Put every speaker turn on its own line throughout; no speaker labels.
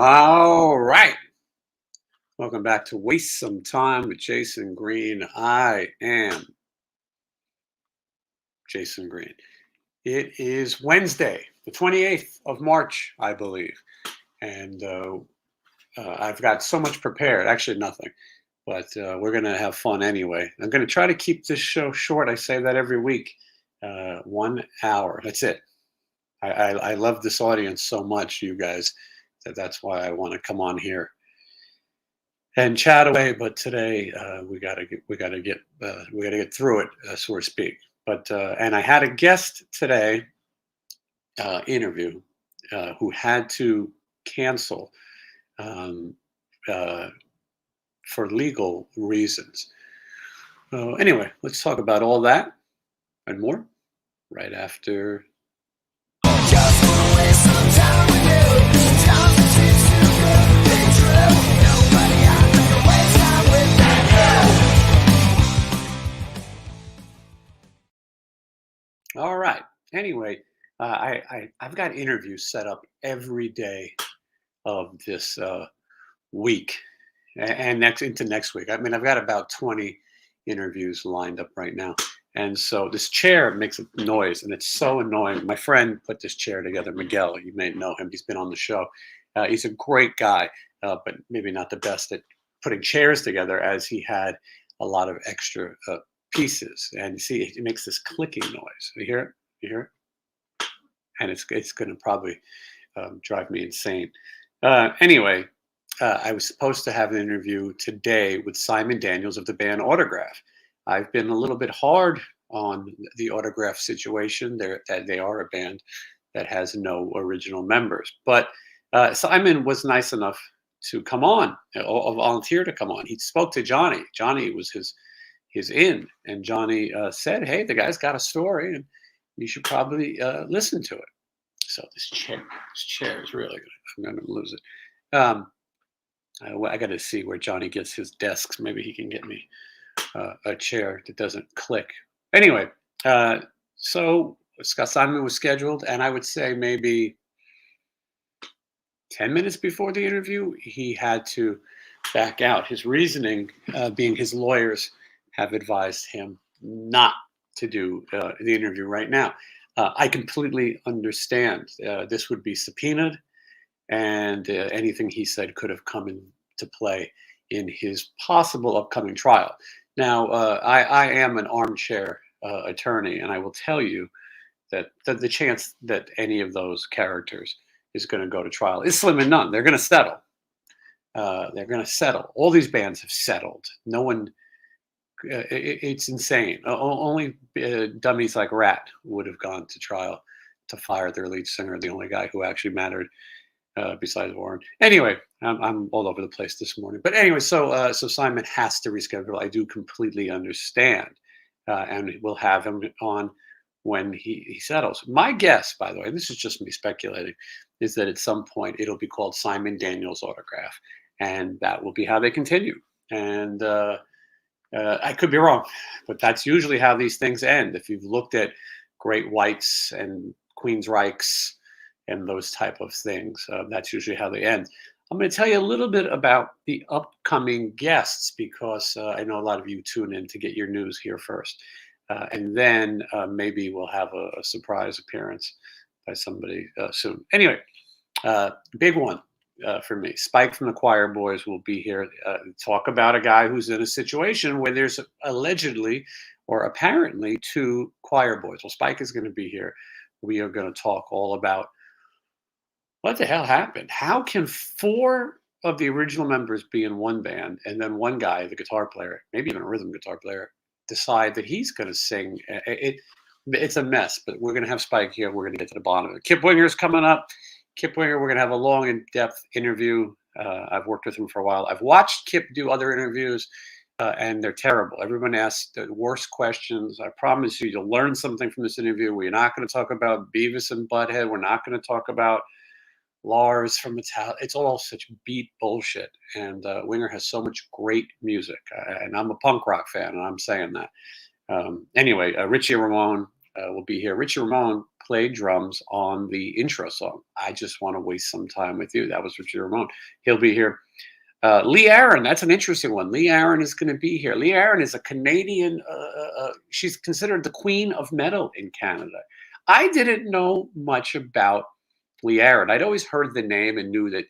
All right. Welcome back to Waste Some Time with Jason Green. I am Jason Green. It is Wednesday, the 28th of March, I believe. And I've got so much prepared. Actually, nothing. But we're going to have fun anyway. I'm going to try to keep this show short. I say that every week. 1 hour. That's it. I love this audience so much, you guys, that's why I want to come on here and chat away. But today we gotta get through it, so to speak. But and I had a guest today interview who had to cancel um, uh, for legal reasons. Anyway, let's talk about all that and more right after. Just wanna waste some time with you. Sometimes it seems too good to be true. Nobody out there to waste time with you. All right. Anyway, I've got interviews set up every day of this week and into next week. I mean, I've got about 20 interviews lined up right now. And so this chair makes a noise, and it's so annoying. My friend put this chair together, Miguel. You may know him. He's been on the show. He's a great guy, but maybe not the best at putting chairs together, as he had a lot of extra pieces. And you see, it makes this clicking noise. You hear it? You hear it? And it's going to probably drive me insane. Anyway, I was supposed to have an interview today with Simon Daniels of the band Autograph. I've been a little bit hard on the Autograph situation. They are a band that has no original members. But Simon was nice enough to come on, or volunteer to come on. He spoke to Johnny. Johnny was his in, and Johnny said, "Hey, the guy's got a story, and you should probably listen to it." So this chair is really good. I'm going to lose it. I got to see where Johnny gets his desks. Maybe he can get me a chair that doesn't click. Anyway, so Scott Simon was scheduled, and I would say maybe 10 minutes before the interview, he had to back out. His reasoning being his lawyers have advised him not to do the interview right now. I completely understand. This would be subpoenaed, and anything he said could have come into play in his possible upcoming trial. Now, I am an armchair attorney, and I will tell you that the chance that any of those characters is going to go to trial is slim and none. They're going to settle. They're going to settle. All these bands have settled. No one. It's insane. Only dummies like Rat would have gone to trial to fire their lead singer, the only guy who actually mattered. Besides Warren. Anyway, I'm all over the place this morning. But anyway, so Simon has to reschedule. I do completely understand, and we'll have him on when he settles. My guess, by the way, and this is just me speculating, is that at some point it'll be called Simon Daniels Autograph, and that will be how they continue. And I could be wrong, but that's usually how these things end. If you've looked at Great Whites and Queensryches and those type of things, that's usually how they end. I'm going to tell you a little bit about the upcoming guests, because I know a lot of you tune in to get your news here first. And then maybe we'll have a surprise appearance by somebody soon. Anyway, big one for me. Spike from the Choir Boys will be here to talk about a guy who's in a situation where there's allegedly or apparently two choir boys. Well, Spike is going to be here. We are going to talk all about what the hell happened. How can four of the original members be in one band, and then one guy, the guitar player, maybe even a rhythm guitar player, decide that he's going to sing? It's a mess, but we're going to have Spike here. We're going to get to the bottom of it. Kip Winger's coming up. Kip Winger, we're going to have a long, in-depth interview. I've worked with him for a while. I've watched Kip do other interviews, and they're terrible. Everyone asks the worst questions. I promise you, you'll learn something from this interview. We're not going to talk about Beavis and Butthead. We're not going to talk about Lars from Metallica. It's all such beat bullshit. And Winger has so much great music. And I'm a punk rock fan, and I'm saying that. Anyway, Richie Ramone will be here. Richie Ramone played drums on the intro song. I Just Want to Waste Some Time with You. That was Richard Ramone. He'll be here. Lee Aaron, that's an interesting one. Lee Aaron is going to be here. Lee Aaron is a Canadian. She's considered the queen of metal in Canada. I didn't know much about Lee Aaron. I'd always heard the name and knew that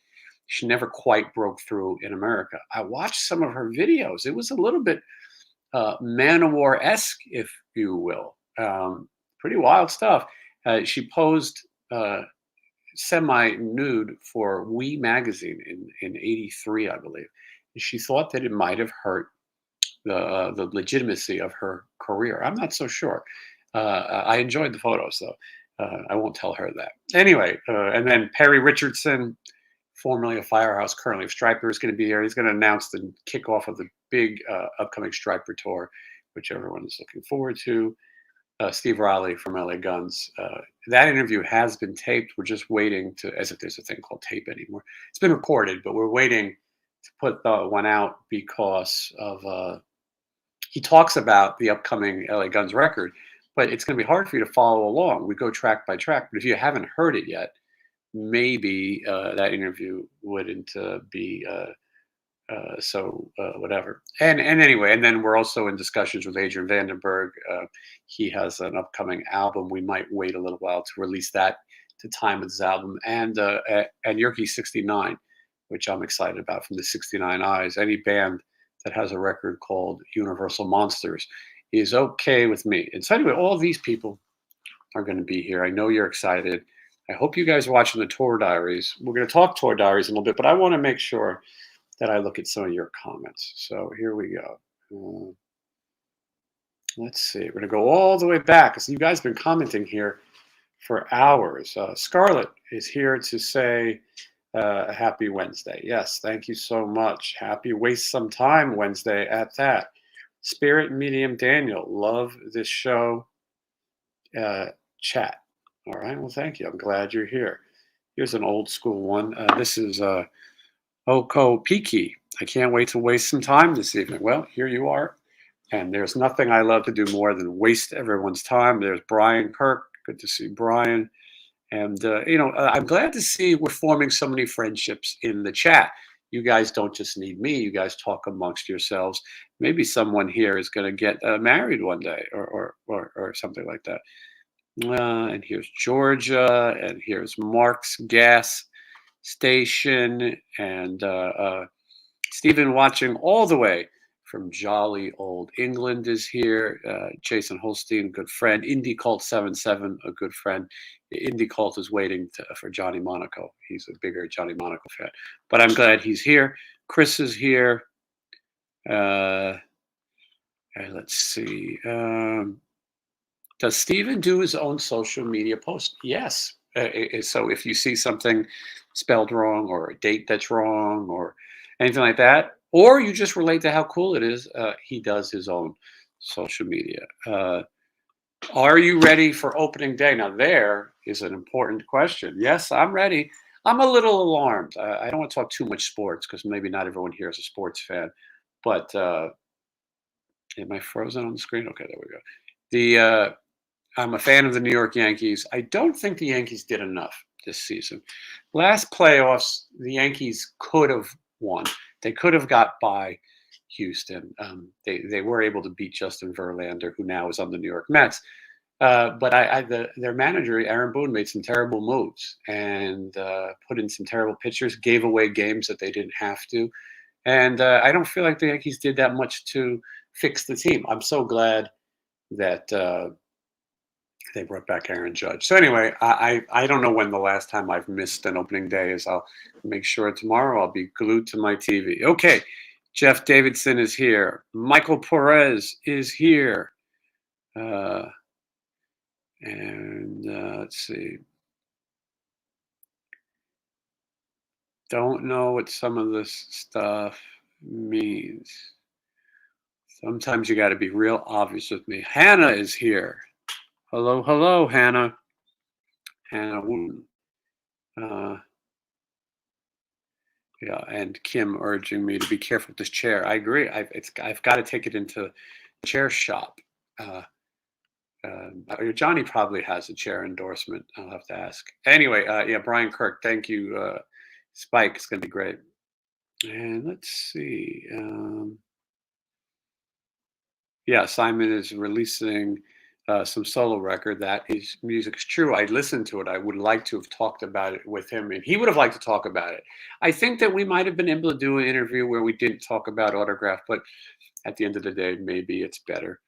she never quite broke through in America. I watched some of her videos. It was a little bit Manowar-esque, if you will. Pretty wild stuff. She posed semi-nude for We magazine in '83, I believe. And she thought that it might have hurt the legitimacy of her career. I'm not so sure. I enjoyed the photos, though. I won't tell her that. Anyway, and then Perry Richardson, formerly of Firehouse, currently of Stryper, is going to be here. He's going to announce the kickoff of the big upcoming Stryper tour, which everyone is looking forward to. Steve Riley from LA Guns. That interview has been taped. We're just waiting to, as if there's a thing called tape anymore. It's been recorded, but we're waiting to put the one out because of he talks about the upcoming LA Guns record, but it's going to be hard for you to follow along. We go track by track, but if you haven't heard it yet, maybe that interview wouldn't be whatever. And anyway, and then we're also in discussions with Adrian Vandenberg. He has an upcoming album. We might wait a little while to release that to time with his album. And Yerky 69, which I'm excited about, from the 69 Eyes. Any band that has a record called Universal Monsters is okay with me. And so anyway, all these people are going to be here. I know you're excited. I hope you guys are watching the tour diaries. We're going to talk tour diaries in a little bit, but I want to make sure that I look at some of your comments. So here we go. Let's see. We're going to go all the way back, because you guys have been commenting here for hours. Scarlett is here to say a happy Wednesday. Yes, thank you so much. Happy Waste Some Time Wednesday at that. Spirit Medium Daniel, love this show. Chat. All right, well, thank you. I'm glad you're here. Here's an old school one. This is Oko Piki. I can't wait to waste some time this evening. Well, here you are. And there's nothing I love to do more than waste everyone's time. There's Brian Kirk. Good to see Brian. And, I'm glad to see we're forming so many friendships in the chat. You guys don't just need me. You guys talk amongst yourselves. Maybe someone here is going to get married one day or something like that. And here's Georgia. And here's Mark's Gas Station. And Stephen watching all the way from jolly old England is here. Jason Holstein, good friend. Indie Cult 77, a good friend. Indie Cult is waiting for Johnny Monaco. He's a bigger Johnny Monaco fan. But I'm glad he's here. Chris is here. Let's see. Does Stephen do his own social media post? Yes. So if you see something spelled wrong, or a date that's wrong, or anything like that, or you just relate to how cool it is, he does his own social media. Are you ready for opening day? Now, there is an important question. Yes, I'm ready. I'm a little alarmed. I don't want to talk too much sports, because maybe not everyone here is a sports fan. But am I frozen on the screen? Okay, there we go. I'm a fan of the New York Yankees. I don't think the Yankees did enough this season. Last playoffs, the Yankees could have won. They could have got by Houston. They were able to beat Justin Verlander, who now is on the New York Mets. But their manager, Aaron Boone, made some terrible moves and put in some terrible pitchers, gave away games that they didn't have to. And I don't feel like the Yankees did that much to fix the team. I'm so glad that they brought back Aaron Judge. So anyway, I don't know when the last time I've missed an opening day is. I'll make sure tomorrow I'll be glued to my TV. Okay, Jeff Davidson is here. Michael Perez is here. Let's see. Don't know what some of this stuff means. Sometimes you got to be real obvious with me. Hannah is here. Hello, hello, Hannah. Hannah Wooten. Yeah, and Kim urging me to be careful with this chair. I agree. I've got to take it into the chair shop. Johnny probably has a chair endorsement. I'll have to ask. Anyway, yeah, Brian Kirk, thank you. Spike, it's going to be great. And let's see. Yeah, Simon is releasing some solo record. That is music's true. I listened to it. I would like to have talked about it with him, and he would have liked to talk about it. I think that we might have been able to do an interview where we didn't talk about Autograph, but at the end of the day, maybe it's better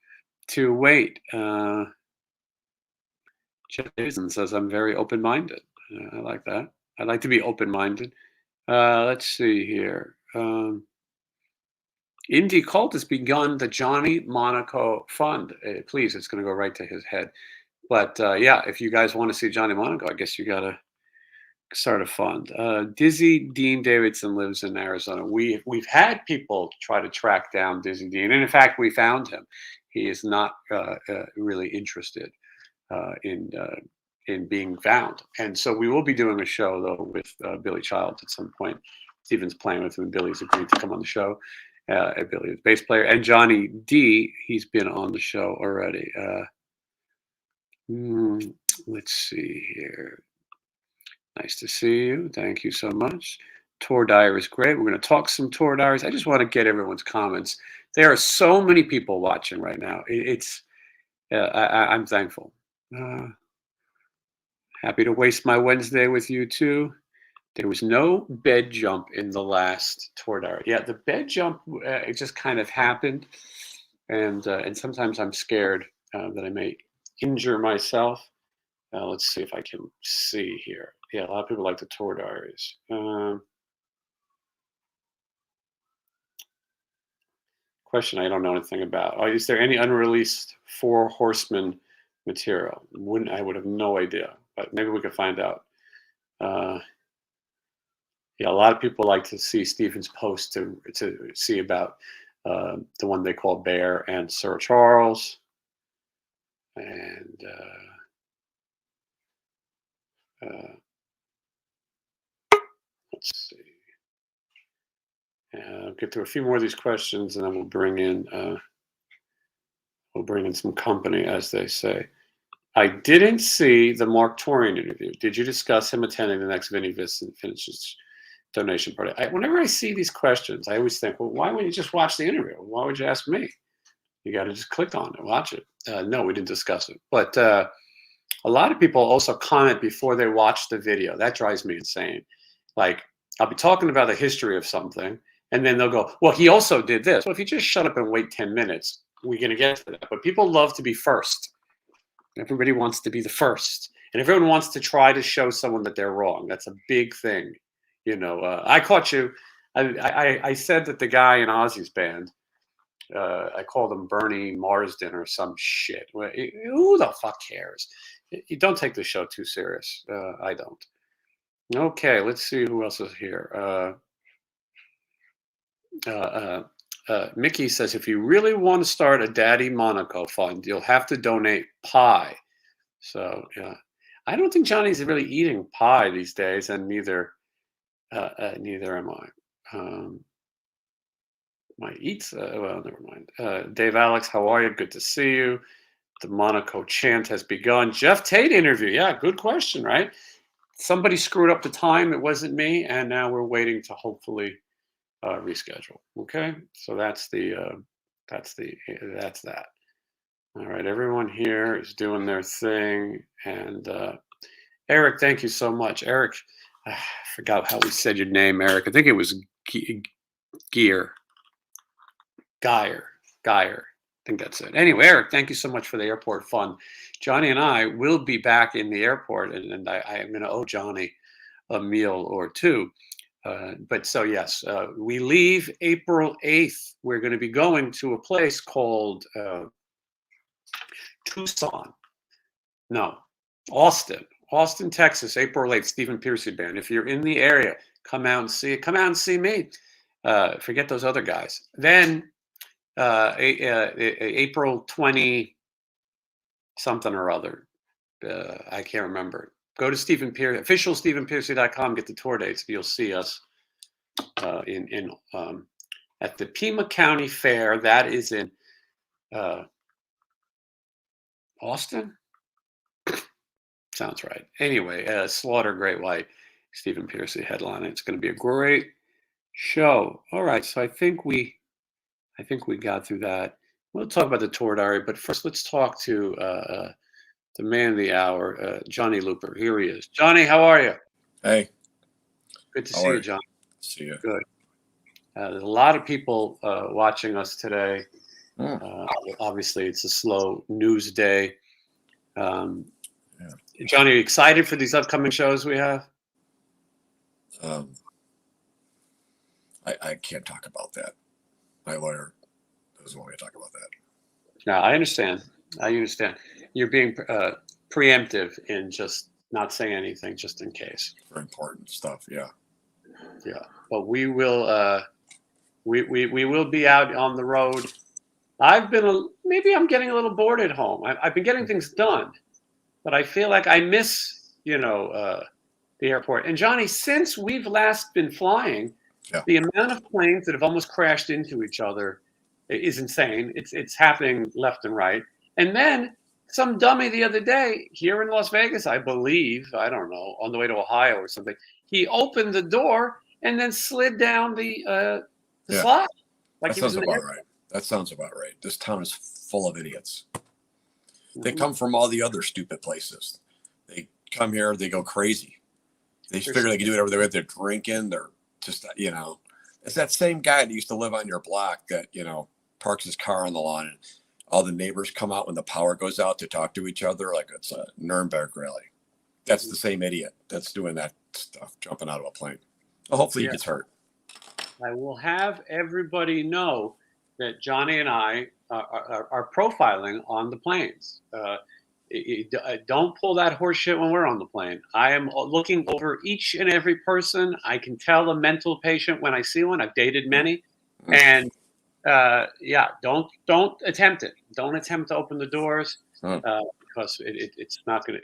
to wait. Jeff Davidson says, I'm very open minded. I like that. I like to be open minded. Let's see here. Indie Cult has begun the Johnny Monaco Fund. Please, it's going to go right to his head. But yeah, if you guys want to see Johnny Monaco, I guess you got to start a fund. Dizzy Dean Davidson lives in Arizona. We've had people try to track down Dizzy Dean, and in fact, we found him. He is not really interested in being found, and so we will be doing a show though with Billy Childs at some point. Steven's playing with him, and Billy's agreed to come on the show. Billy is bass player, and Johnny D. He's been on the show already. Let's see here. Nice to see you. Thank you so much. Tour diary is great. We're going to talk some tour diaries. I just want to get everyone's comments. There are so many people watching right now. I'm thankful. Happy to waste my Wednesday with you too. There was no bed jump in the last tour diary. Yeah, the bed jump, it just kind of happened. And sometimes I'm scared that I may injure myself. Let's see if I can see here. Yeah, a lot of people like the tour diaries. Question I don't know anything about. Is there any unreleased Four Horsemen material? I would have no idea, but maybe we could find out. Yeah, a lot of people like to see Stephen's post to see about the one they call Bear and Sir Charles. And let's see. I'll get through a few more of these questions, and then we'll bring in some company, as they say. I didn't see the Mark Torian interview. Did you discuss him attending the next Vinnie Vincent finishes donation party? Whenever I see these questions, I always think, well, why wouldn't you just watch the interview? Why would you ask me? You got to just click on it, watch it. No, we didn't discuss it. But a lot of people also comment before they watch the video. That drives me insane. Like, I'll be talking about the history of something, and then they'll go, well, he also did this. Well, if you just shut up and wait 10 minutes, we're going to get to that. But people love to be first. Everybody wants to be the first. And everyone wants to try to show someone that they're wrong. That's a big thing. You know, I caught you. I said that the guy in Ozzy's band, I called him Bernie Marsden or some shit. Who the fuck cares? You don't take the show too serious. I don't. Okay, let's see who else is here. Mickey says, if you really want to start a Daddy Monaco fund, you'll have to donate pie. So, yeah. I don't think Johnny's really eating pie these days, and neither am I. My eats, well, never mind. Dave Alex, how are you? Good to see you. The Monaco chant has begun. Jeff Tate interview. Yeah, good question, right? Somebody screwed up the time. It wasn't me, and now we're waiting to hopefully reschedule. Okay, so that's that. All right, everyone here is doing their thing, and Eric, thank you so much. Eric, I forgot how we said your name, Eric. I think it was Geyer. I think that's it. Anyway, Eric, thank you so much for the airport fund. Johnny and I will be back in the airport, and I am going to owe Johnny a meal or two. But so, yes, we leave April 8th. We're going to be going to a place called Tucson. No, Austin, Texas, April 8th, Stephen Piercy Band. If you're in the area, come out and see it. Come out and see me. Forget those other guys. Then April 20 something or other. I can't remember. Go to Stephen Piercy, official StephenPiercy.com, get the tour dates. You'll see us at the Pima County Fair. That is in Austin? Sounds right. Anyway, Slaughter Great White, Stephen Pearcy headline. It's going to be a great show. All right, so I think we got through that. We'll talk about the tour diary, but first let's talk to the man of the hour, Johnny Looper. Here he is. Johnny, how are you?
Hey.
Good to see you, John.
See you.
Good. There's a lot of people watching us today. Obviously, it's a slow news day. Johnny, are you excited for these upcoming shows we have?
I can't talk about that. My lawyer doesn't want me to talk about that.
No, I understand. You're being preemptive in just not saying anything, just in case.
For important stuff, yeah.
Yeah, but we will. We will be out on the road. Maybe I'm getting a little bored at home. I've been getting things done, but I feel like I miss, the airport. And Johnny, since we've last been flying, the amount of planes that have almost crashed into each other is insane. It's happening left and right. And then some dummy the other day here in Las Vegas, I believe, I don't know, on the way to Ohio or something, he opened the door and then slid down the slide.
Like that sounds about right. That sounds about right. This town is full of idiots. They come from all the other stupid places. They come here, they go crazy. They figure they can do whatever they're drinking. They're just, it's that same guy that used to live on your block that, parks his car on the lawn and all the neighbors come out when the power goes out to talk to each other like it's a Nuremberg rally. That's the same idiot that's doing that stuff, jumping out of a plane. Well, hopefully he gets hurt.
I will have everybody know that Johnny and I are profiling on the planes. Don't pull that horse shit when we're on the plane. I am looking over each and every person. I can tell a mental patient when I see one. I've dated many, and don't attempt it. Don't attempt to open the doors because it's not gonna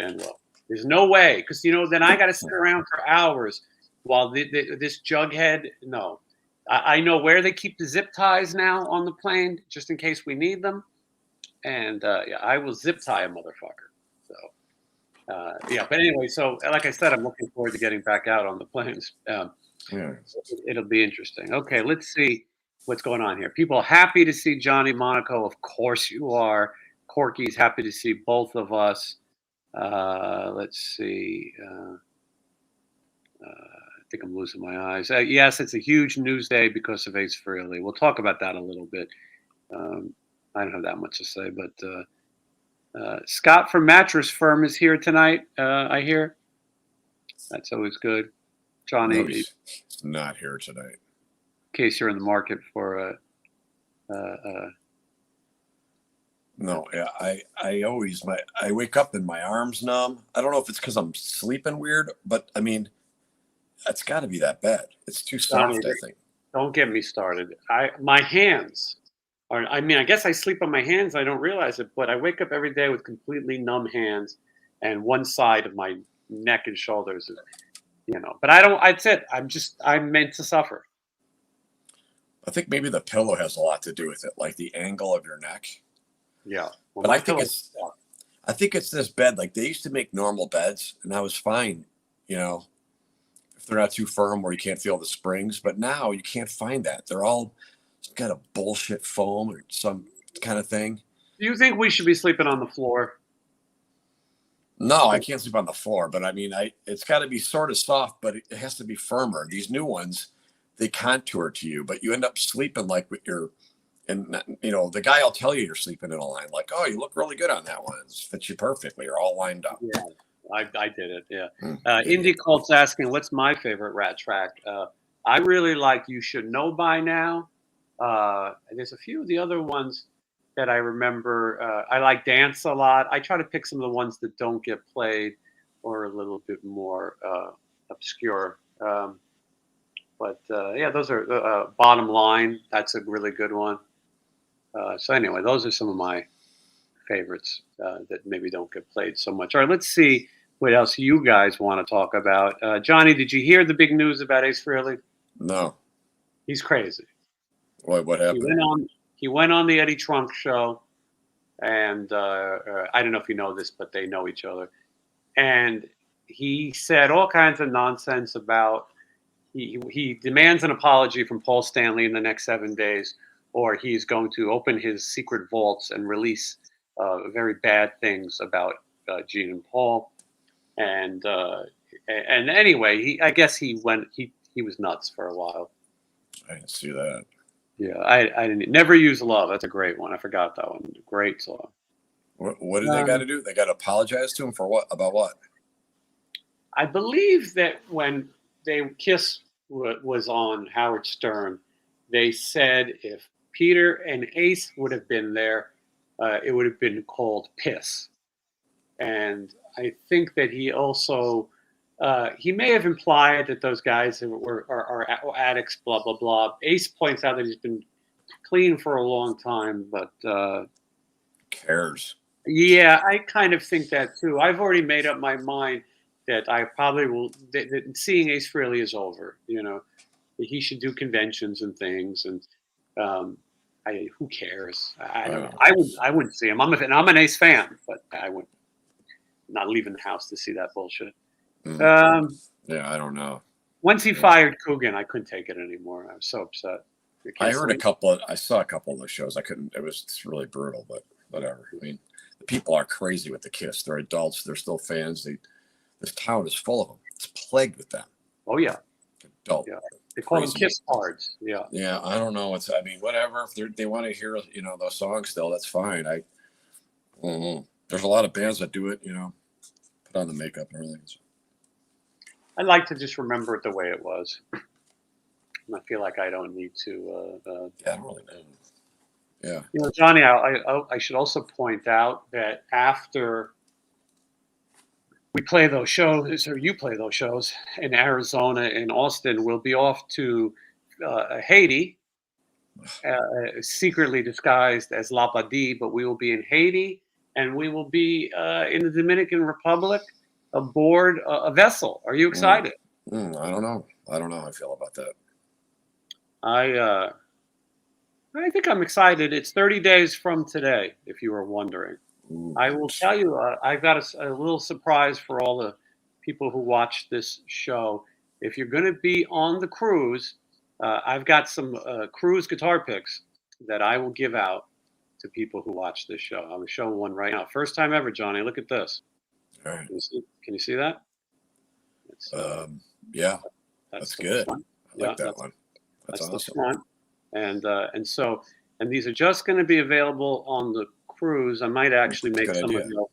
end well. There's no way, because then I got to sit around for hours while this jughead. No, I know where they keep the zip ties now on the plane, just in case we need them. And I will zip tie a motherfucker. So but anyway, so like I said, I'm looking forward to getting back out on the planes. It'll be interesting. Okay, let's see what's going on here. People happy to see Johnny Monaco. Of course you are. Corky's happy to see both of us. Let's see. I think I'm losing my eyes. Yes, it's a huge news day because of Ace Frehley. We'll talk about that a little bit. I don't have that much to say, but Scott from Mattress Firm is here tonight, I hear. That's always good. Johnny.
No, he's not here tonight.
In case you're in the market for
No, I always, I wake up and my arm's numb. I don't know if it's because I'm sleeping weird, but I mean, it's got to be that bad. It's too soft, I think.
Don't get me started. My hands are, I guess I sleep on my hands. I don't realize it, but I wake up every day with completely numb hands, and one side of my neck and shoulders, but I don't, that's it. I'm meant to suffer.
I think maybe the pillow has a lot to do with it, like the angle of your neck.
Yeah. Well,
but I think it's this bed. Like they used to make normal beds and I was fine, if they're not too firm where you can't feel the springs, but now you can't find that. They're all some kind of bullshit foam or some kind of thing.
Do you think we should be sleeping on the floor?
No, I can't sleep on the floor, but it's got to be sort of soft, but it has to be firmer. These new ones, they contour to you, but you end up sleeping like with your, and the guy will tell you're sleeping in a line, like, oh, you look really good on that one. It fits you perfectly. You're all lined up.
Yeah, I did it. Yeah. Indy Colt's asking, what's my favorite Rat track? I really like You Should Know By Now. There's a few of the other ones that I remember. I like Dance a lot. I try to pick some of the ones that don't get played or a little bit more obscure. But those are Bottom Line. That's a really good one. So anyway, those are some of my favorites that maybe don't get played so much. All right, let's see what else you guys want to talk about. Johnny, did you hear the big news about Ace Frehley?
No.
He's crazy.
What happened?
He went on the Eddie Trunk show, and I don't know if you know this, but they know each other. And he said all kinds of nonsense about he demands an apology from Paul Stanley in the next 7 days, or he's going to open his secret vaults and release very bad things about Gene and Paul. And anyway, I guess he was nuts for a while.
I didn't see that.
Yeah, I didn't never use love. That's a great one. I forgot that one. Great song.
What do they got to do? They got to apologize to him for what? About what?
I believe that when Kiss was on Howard Stern, they said if Peter and Ace would have been there, it would have been called Piss. And I think that he also he may have implied that those guys are addicts, blah blah blah. Ace points out that he's been clean for a long time, but
cares.
Yeah, I kind of think that too. I've already made up my mind that I probably will. That seeing Ace Frehley is over. He should do conventions and things, and who cares? I don't know. I wouldn't see him. I'm an Ace fan, but I would not leaving the house to see that bullshit.
Yeah, I don't know.
Once he fired Coogan, I couldn't take it anymore. I was so upset.
I saw a couple of those shows. I couldn't. It was really brutal, but whatever. I mean, the people are crazy with the Kiss. They're adults. They're still fans. This town is full of them. It's plagued with them.
Oh yeah.
Adult.
Yeah. They call them Kiss cards. Yeah.
Yeah, I don't know. I mean, whatever. If they want to hear, those songs still, that's fine. I don't know. There's a lot of bands that do it. Put on the makeup and everything.
I like to just remember it the way it was. And I feel like I don't need to.
Yeah, I don't really know. Yeah.
Johnny, I should also point out that after we play those shows, or you play those shows in Arizona and Austin, we'll be off to Haiti, secretly disguised as Lapadi, but we will be in Haiti, and we will be in the Dominican Republic aboard a vessel. Are you excited?
I don't know. I don't know how I feel about that.
I think I'm excited. It's 30 days from today, if you were wondering. I will tell you, I've got a little surprise for all the people who watch this show. If you're going to be on the cruise, I've got some cruise guitar picks that I will give out to people who watch this show. I'm showing one right now. First time ever, Johnny. Look at this.
All right.
Can you see that?
Yeah, that's good.
Front.
I like that one. That's awesome.
The front. And these are just going to be available on the cruise. I might actually make some available.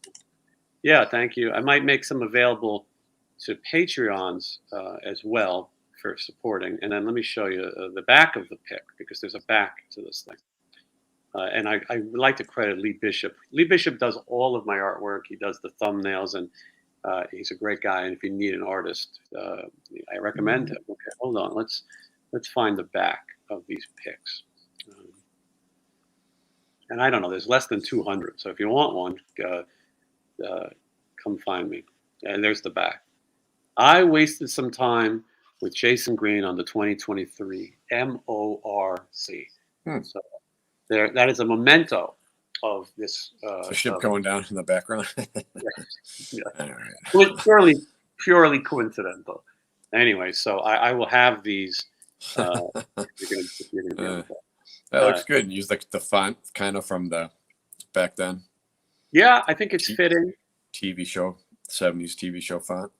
Yeah, thank you. I might make some available to Patreons as well for supporting. And then let me show you the back of the pick, because there's a back to this thing. And I would like to credit Lee Bishop. Lee Bishop does all of my artwork. He does the thumbnails, and he's a great guy. And if you need an artist, I recommend him. Okay, hold on. Let's find the back of these picks. And I don't know, there's less than 200. So if you want one, come find me. And there's the back. I wasted some time with Jason Green on the 2023 MORC. So that is a memento of this.
The ship going down in the background.
Yeah.
All right.
It was purely coincidental. Anyway, so I will have these.
That looks good. And use the font kind of from the back then.
Yeah, I think it's fitting.
TV show, 70s TV show font.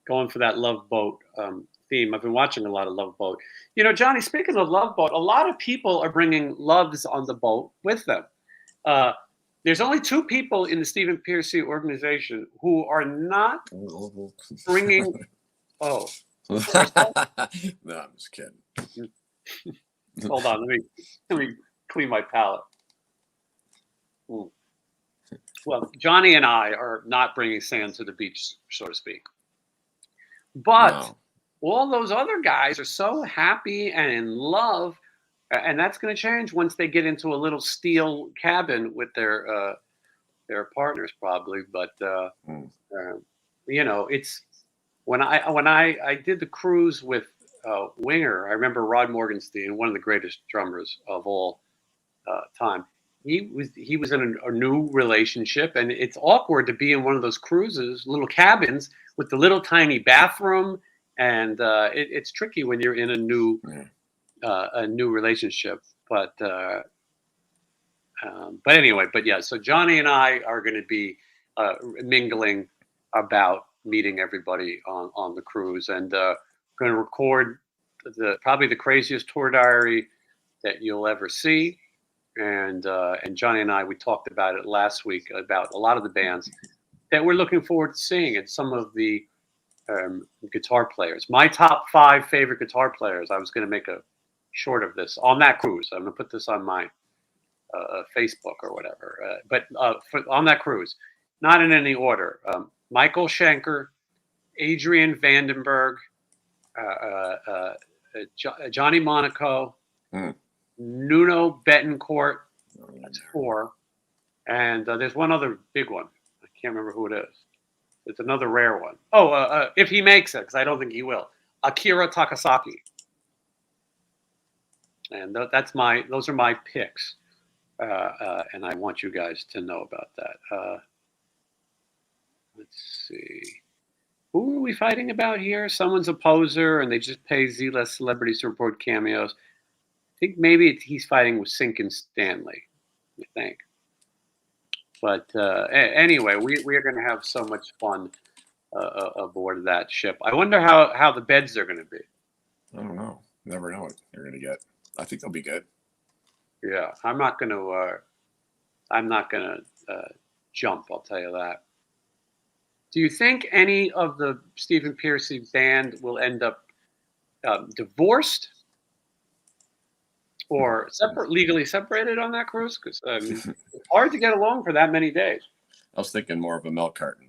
Going for that Love Boat theme. I've been watching a lot of Love Boat. Johnny, speaking of Love Boat, a lot of people are bringing loves on the boat with them. There's only 2 people in the Stephen Piercy organization who are not bringing. Oh.
No, I'm just kidding.
Hold on, let me clean my palate. Well, Johnny and I are not bringing sand to the beach, so to speak. But all those other guys are so happy and in love, and that's going to change once they get into a little steel cabin with their partners, probably. But it's when I did the cruise with Winger. I remember Rod Morgenstein, one of the greatest drummers of all time. he was in a new relationship, and it's awkward to be in one of those cruises, little cabins with the little tiny bathroom, and it's tricky when you're in a new relationship. But anyway, but yeah. So Johnny and I are going to be mingling about meeting everybody on the cruise, and going to record probably the craziest tour diary that you'll ever see. And Johnny and I, we talked about it last week about a lot of the bands that we're looking forward to seeing, and some of the guitar players. My top 5 favorite guitar players. I was going to make a short of this on that cruise. I'm going to put this on my Facebook or whatever. On that cruise, not in any order. Michael Schenker, Adrian Vandenberg, Johnny Monaco, Nuno Betancourt. That's 4. And there's one other big one. I can't remember who it is. It's another rare one. Oh, if he makes it, because I don't think he will. Akira Takasaki. And those are my picks. And I want you guys to know about that. Let's see. Who are we fighting about here? Someone's a poser, and they just pay Z-list celebrities to report cameos. I think maybe he's fighting with Sink and Stanley, I think. But anyway, we are going to have so much fun aboard that ship. I wonder how the beds are going to be.
I don't know. Never know what you're going to get. I think they'll be good.
Yeah, I'm not going to jump. I'll tell you that. Do you think any of the Stephen Pearcy band will end up divorced or legally separated on that cruise? Because it's hard to get along for that many days.
I was thinking more of a milk carton.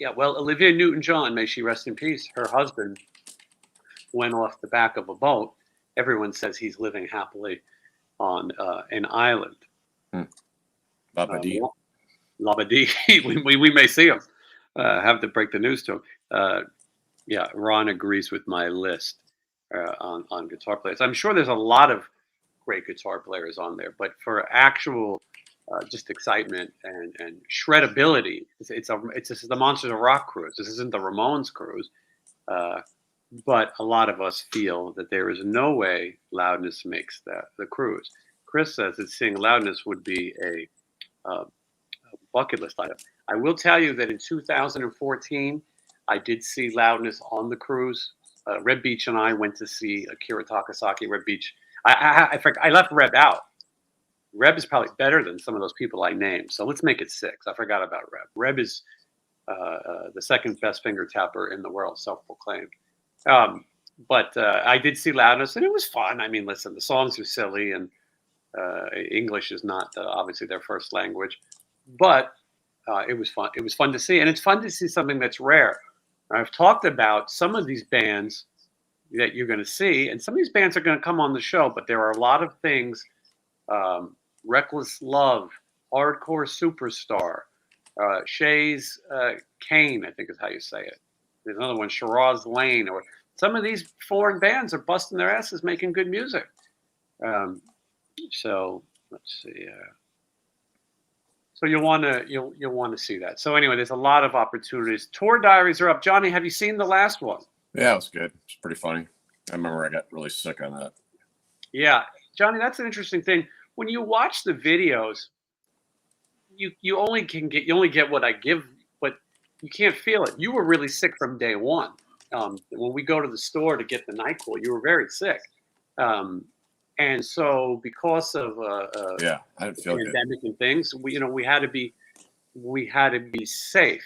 Yeah, well, Olivia Newton-John, may she rest in peace, her husband went off the back of a boat. Everyone says he's living happily on an island.
Labadee.
Labadee. we may see him. Have to break the news to him. Yeah, Ron agrees with my list on guitar players. I'm sure there's a lot of great guitar players on there, but for actual just excitement and shreddability, it's the Monsters of Rock cruise. This isn't the Ramones cruise. But a lot of us feel that there is no way Loudness makes the cruise. Chris says that seeing Loudness would be a bucket list item. I will tell you that in 2014, I did see Loudness on the cruise. Reb Beach and I went to see Akira Takasaki. Reb Beach. I left Reb out. Reb is probably better than some of those people I named. So let's make it 6. I forgot about Reb. Reb is the second best finger tapper in the world, self-proclaimed. But I did see Loudness, and it was fun. I mean, listen, the songs are silly, and English is not obviously their first language, but it was fun. It was fun to see, and it's fun to see something that's rare. I've talked about some of these bands that you're going to see, and some of these bands are going to come on the show, but there are a lot of things. Reckless Love, Hardcore Superstar, Shays Kane, I think is how you say it. There's another one, Shiraz Lane, or some of these foreign bands are busting their asses making good music. So let's see. So you'll want to see that. So anyway, there's a lot of opportunities. Tour diaries are up. Johnny, have you seen the last one?
Yeah, it was good. It's pretty funny. I remember I got really sick on that.
Yeah, Johnny, that's an interesting thing. When you watch the videos, you only get what I give, but you can't feel it. You were really sick from day one. When we go to the store to get the NyQuil, you were very sick. And so because of
I didn't feel
pandemic
good.
and things, we had to be safe.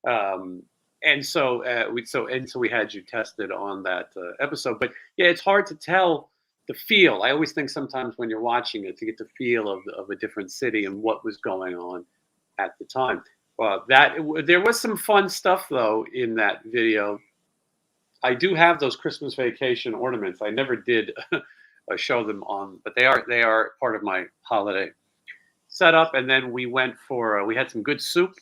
And so we had you tested on that episode. But yeah, it's hard to tell the feel. I always think sometimes when you're watching it to get the feel of a different city and what was going on at the time. There was some fun stuff though in that video. I do have those Christmas vacation ornaments. I never did show them on, but they are part of my holiday setup. And then we went we had some good soup.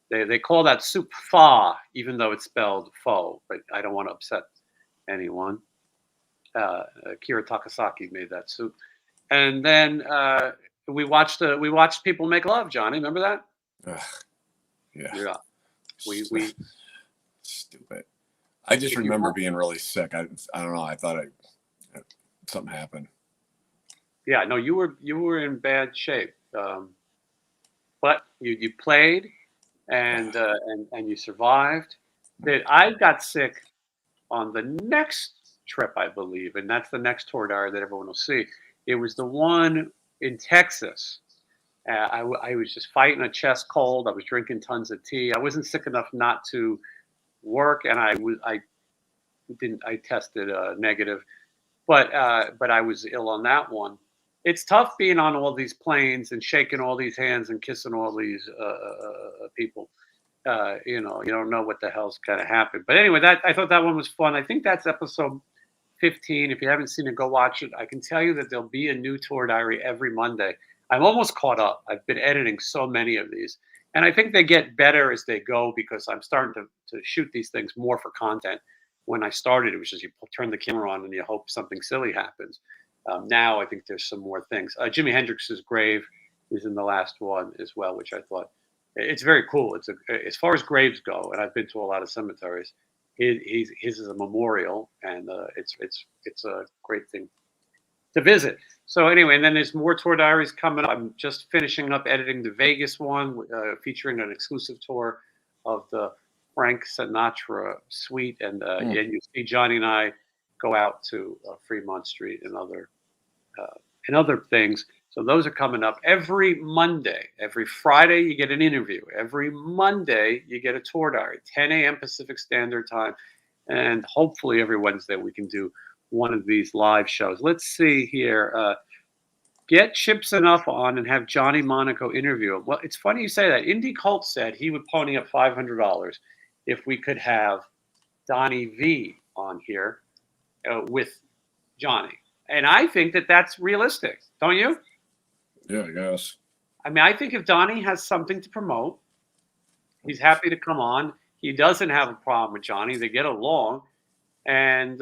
They call that soup pho, even though it's spelled pho, but I don't want to upset anyone. Akira Takasaki made that soup. and then we watched people make love. Johnny, remember that?
Ugh, yeah.
Yeah. We
Stupid. I just
if you
remember
want-
being really sick. I don't know. I thought something happened.
yeah, no, you were in bad shape, but you played and you survived. That I got sick on the next trip, I believe, and that's the next tour diary that everyone will see. It was the one in Texas. I was just fighting a chest cold. I was drinking tons of tea. I wasn't sick enough not to work, and I tested negative, but I was ill on that one. It's tough being on all these planes and shaking all these hands and kissing all these people. You know, you don't know what the hell's gonna happen. But anyway, that I thought that one was fun. I think that's episode 15. If you haven't seen it, go watch it. I can tell you that there'll be a new tour diary every Monday. I'm almost caught up. I've been editing so many of these. And I think they get better as they go because I'm starting to shoot these things more for content. When I started, it was just you turn the camera on and you hope something silly happens. Now I think there's some more things. Jimi Hendrix's grave is in the last one as well, which I thought it's very cool. As far as graves go, and I've been to a lot of cemeteries. His is a memorial, and it's a great thing to visit. So anyway, and then there's more tour diaries coming up. I'm just finishing up editing the Vegas one, featuring an exclusive tour of the Frank Sinatra suite, and you see Johnny and I go out to Fremont Street and other things. So those are coming up every Monday. Every Friday, you get an interview. Every Monday, you get a tour diary, 10 a.m. Pacific Standard Time. And hopefully every Wednesday we can do one of these live shows. Let's see here. Get Chips Enough on and have Johnny Monaco interview him. Well, it's funny you say that. Indie Cult said he would pony up $500 if we could have Donnie V on here with Johnny. And I think that that's realistic, don't you?
Yeah, I guess.
I mean, I think if Donnie has something to promote, he's happy to come on. He doesn't have a problem with Johnny. They get along, and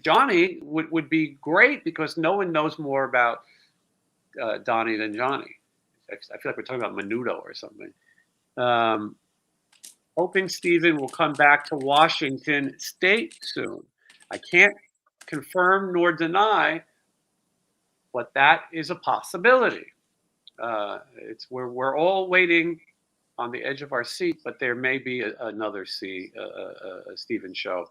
Johnny would be great because no one knows more about Donnie than Johnny. I feel like we're talking about Menudo or something. Hoping Steven will come back to Washington State soon. I can't confirm nor deny, but that is a possibility. It's where we're all waiting on the edge of our seat, but there may be another Steven show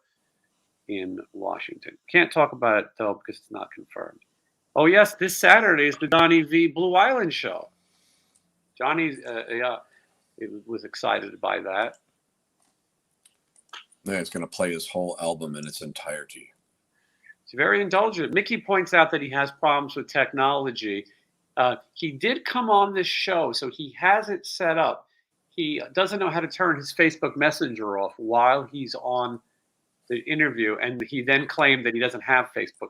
in Washington. Can't talk about it though because it's not confirmed. Oh yes, this Saturday is the Donnie V Blue Island show. Johnny was excited by that.
Yeah, it's going to play his whole album in its entirety.
He's very indulgent. Mickey points out that he has problems with technology. He did come on this show, so he has it set up. He doesn't know how to turn his Facebook Messenger off while he's on the interview, and he then claimed that he doesn't have Facebook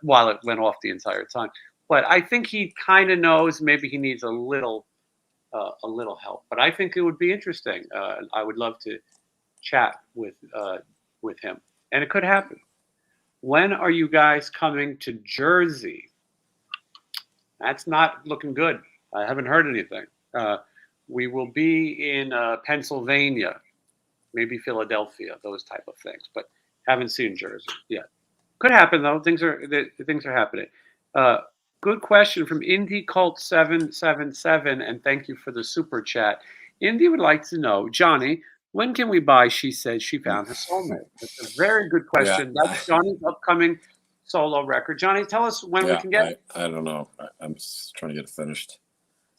while it went off the entire time. But I think he kind of knows. Maybe he needs a little help. But I think it would be interesting. I would love to chat with him, and it could happen. When are you guys coming to Jersey? That's not looking good. I haven't heard anything. We will be in Pennsylvania, maybe Philadelphia, those type of things, but haven't seen Jersey yet. Could happen though. Things are happening. Good question from Indie Cult 777, and thank you for the super chat. Indy would like to know, Johnny, when can we buy She Says She Found Her Soulmate? That's a very good question.
Yeah.
That's Johnny's upcoming solo record. Johnny, tell us when we can get it.
I don't know. I'm just trying to get it finished.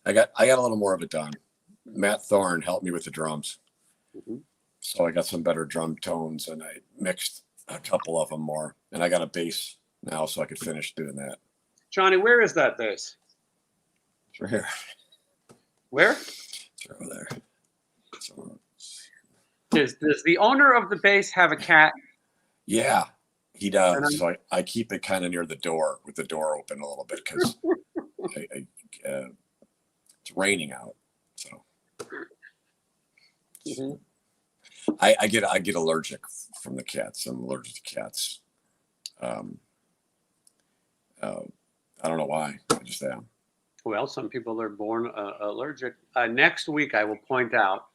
I got a little more of it done. Matt Thorne helped me with the drums.
Mm-hmm.
So I got some better drum tones, and I mixed a couple of them more. And I got a bass now, so I could finish doing that.
Johnny, where is that bass?
It's right here.
Where?
It's right over there. So,
Does the owner of the bass have a cat?
yeah, he does. So I keep it kind of near the door, with the door open a little bit, because it's raining out. So
Mm-hmm.
I get allergic from the cats. I'm allergic to cats. I don't know why. I just am.
Well, some people are born allergic. Next week, I will point out,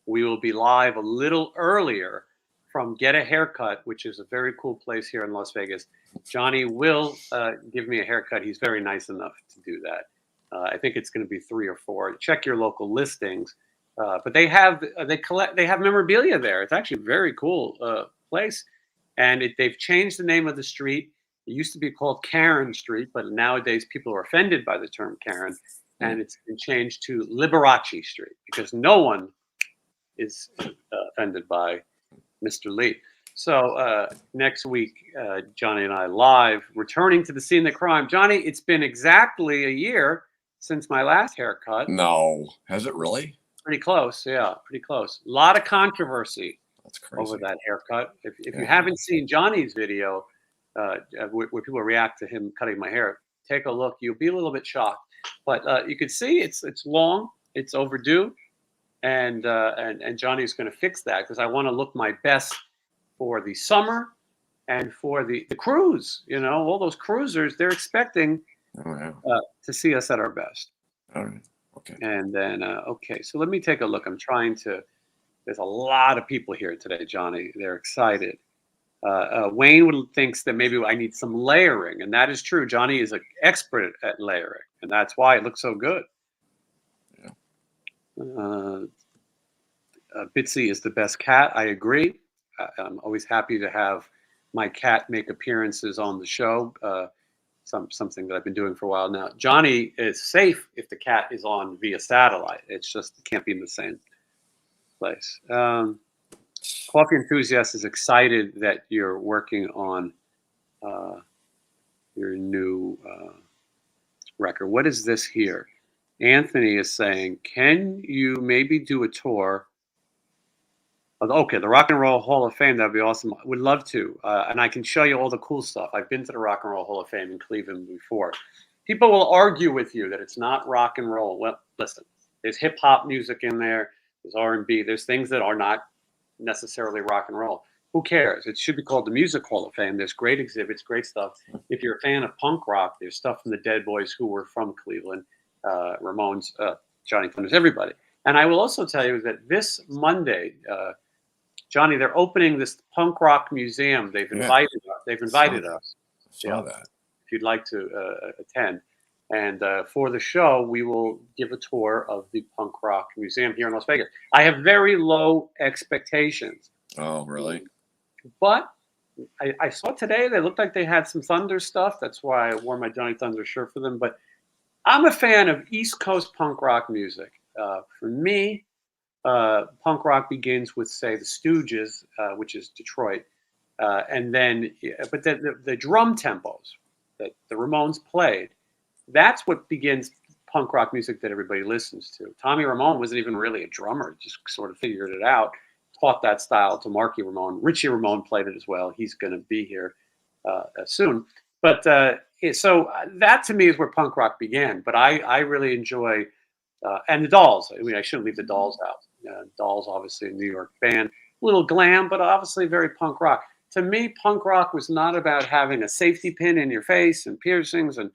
we will be live a little earlier from Get a Haircut, which is a very cool place here in Las Vegas. Johnny will give me a haircut. He's very nice enough to do that. I think it's going to be 3 or 4. Check your local listings. But they have memorabilia there. It's actually a very cool place, and they've changed the name of the street. It used to be called Karen Street, but nowadays people are offended by the term Karen, and it's been changed to Liberace Street because no one is offended by Mr. Lee. So next week, Johnny and I live, returning to the scene of the crime. Johnny, it's been exactly a year since my last haircut.
No, has it really?
Pretty close, yeah, pretty close. A lot of controversy
That's crazy.
over that haircut. If you haven't seen Johnny's video, where people react to him cutting my hair, take a look. You'll be a little bit shocked, but you can see it's long, it's overdue, and Johnny's going to fix that because I want to look my best for the summer and for the cruise. You know, all those cruisers, they're expecting to see us at our best.
All right. Okay.
And then, okay, so let me take a look. I'm trying to. There's a lot of people here today, Johnny. They're excited. Wayne thinks that maybe I need some layering, and that is true. Johnny is an expert at layering, and that's why it looks so good. Yeah. Bitsy is the best cat. I agree. I'm always happy to have my cat make appearances on the show. Something that I've been doing for a while now. Johnny is safe if the cat is on via satellite. It's just it can't be in the same place. Coffee Enthusiast is excited that you're working on your new record. What is this here? Anthony is saying, can you maybe do a tour? Okay, the Rock and Roll Hall of Fame, that'd be awesome. Would love to. And I can show you all the cool stuff. I've been to the Rock and Roll Hall of Fame in Cleveland before. People will argue with you that it's not rock and roll. Well, listen, there's hip hop music in there. There's R&B. There's things that are not necessarily rock and roll. Who cares? It should be called the Music Hall of Fame. There's great exhibits, great stuff. If you're a fan of punk rock, there's stuff from the Dead Boys who were from Cleveland, Ramones, Johnny Thunders, everybody. And I will also tell you that this Monday, Johnny, they're opening this punk rock museum. They've invited us. They've invited us.
Saw that.
If you'd like to attend. And for the show, we will give a tour of the punk rock museum here in Las Vegas. I have very low expectations.
Oh, really?
But I saw today they looked like they had some Thunder stuff. That's why I wore my Johnny Thunder shirt for them. But I'm a fan of East Coast punk rock music. For me, punk rock begins with, say, the Stooges, which is Detroit. And then, but the drum tempos that the Ramones played, that's what begins punk rock music that everybody listens to. Tommy Ramone wasn't even really a drummer, just sort of figured it out, taught that style to Marky Ramone. Richie Ramone played it as well. He's going to be here soon. But so that to me is where punk rock began. But I really enjoy, and the Dolls. I mean, I shouldn't leave the Dolls out. Dolls, obviously a New York band, a little glam, but obviously very punk rock. To me, punk rock was not about having a safety pin in your face and piercings and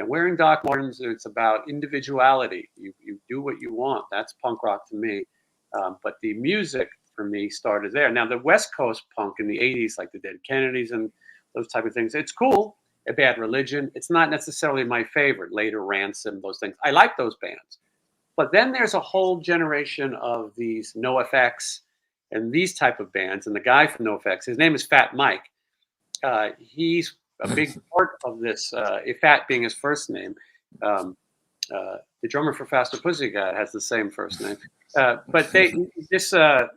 wearing Doc Martens. It's about individuality. You do what you want. That's punk rock to me. But the music for me started there. Now the West Coast punk in the 80s, like the Dead Kennedys and those type of things, it's cool. A Bad Religion. It's not necessarily my favorite. Later Ransom, those things. I like those bands. But then there's a whole generation of these NoFX and these type of bands. And the guy from NoFX, his name is Fat Mike. He's a big part of this, Fat being his first name. The drummer for Faster Pussycat has the same first name. But he's a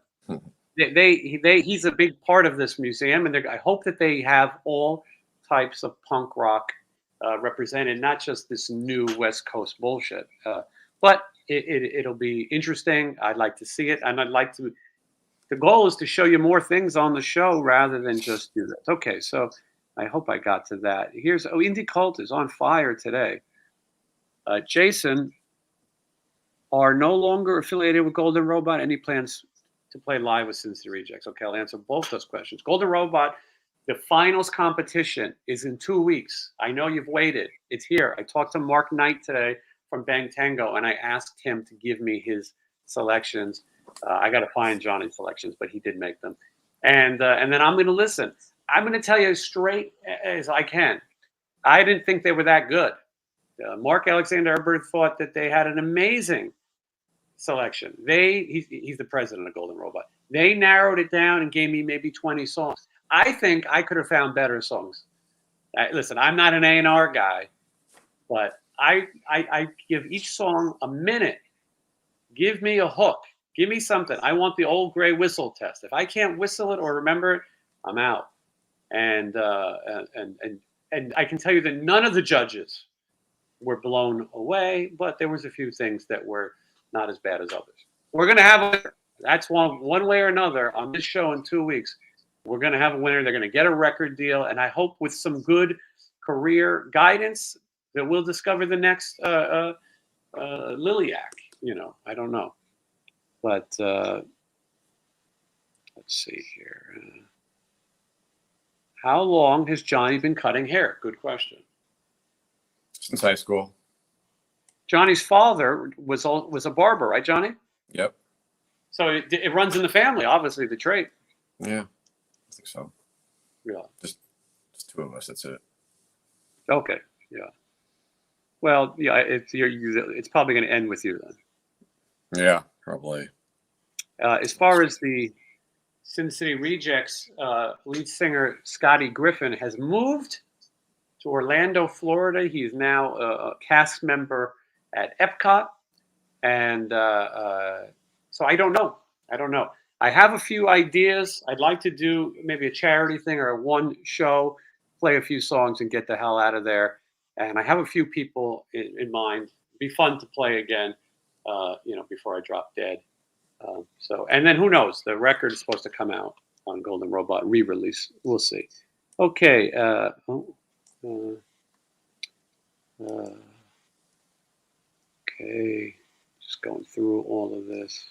big part of this museum. And I hope that they have all types of punk rock represented, not just this new West Coast bullshit. But it'll be interesting. I'd like to see it. And I'd like to, the goal is to show you more things on the show rather than just do that. Okay, so I hope I got to that. Here's, Indie Cult is on fire today. Jason, are no longer affiliated with Golden Robot. Any plans to play live with Sinister Rejects? Okay, I'll answer both those questions. Golden Robot The finals competition is in 2 weeks. I know you've waited. It's here. I talked to Mark Knight today from Bang Tango, and I asked him to give me his selections. I got to find Johnny's selections, but he did make them. And then I'm going to listen. I'm going to tell you as straight as I can. I didn't think they were that good. Mark Alexander Eberth thought that they had an amazing selection. He's the president of Golden Robot. They narrowed it down and gave me maybe 20 songs. I think I could have found better songs. Listen, I'm not an A&R guy, but I give each song a minute. Give me a hook. Give me something. I want the old gray whistle test. If I can't whistle it or remember it, I'm out. And I can tell you that none of the judges were blown away, but there was a few things that were not as bad as others. We're going to have a winner. That's one way or another on this show in 2 weeks. We're going to have a winner. They're going to get a record deal, and I hope with some good career guidance that we'll discover the next Liliac. I don't know. But let's see here. How long has Johnny been cutting hair? Good question.
Since high school.
Johnny's father was a barber, right, Johnny?
Yep.
So it runs in the family, obviously, the trait.
Yeah, I think so.
Yeah.
Just two of us. That's it.
Okay. Yeah. Well, yeah, it's probably going to end with you then.
Yeah, probably.
As far as the Sin City Rejects, lead singer Scotty Griffin has moved to Orlando, Florida. He is now a cast member at Epcot. And so I don't know. I have a few ideas. I'd like to do maybe a charity thing or one show, play a few songs and get the hell out of there. And I have a few people in mind. It'd be fun to play again, before I drop dead. And then who knows? The record is supposed to come out on Golden Robot re-release. We'll see. Okay. Okay. Just going through all of this.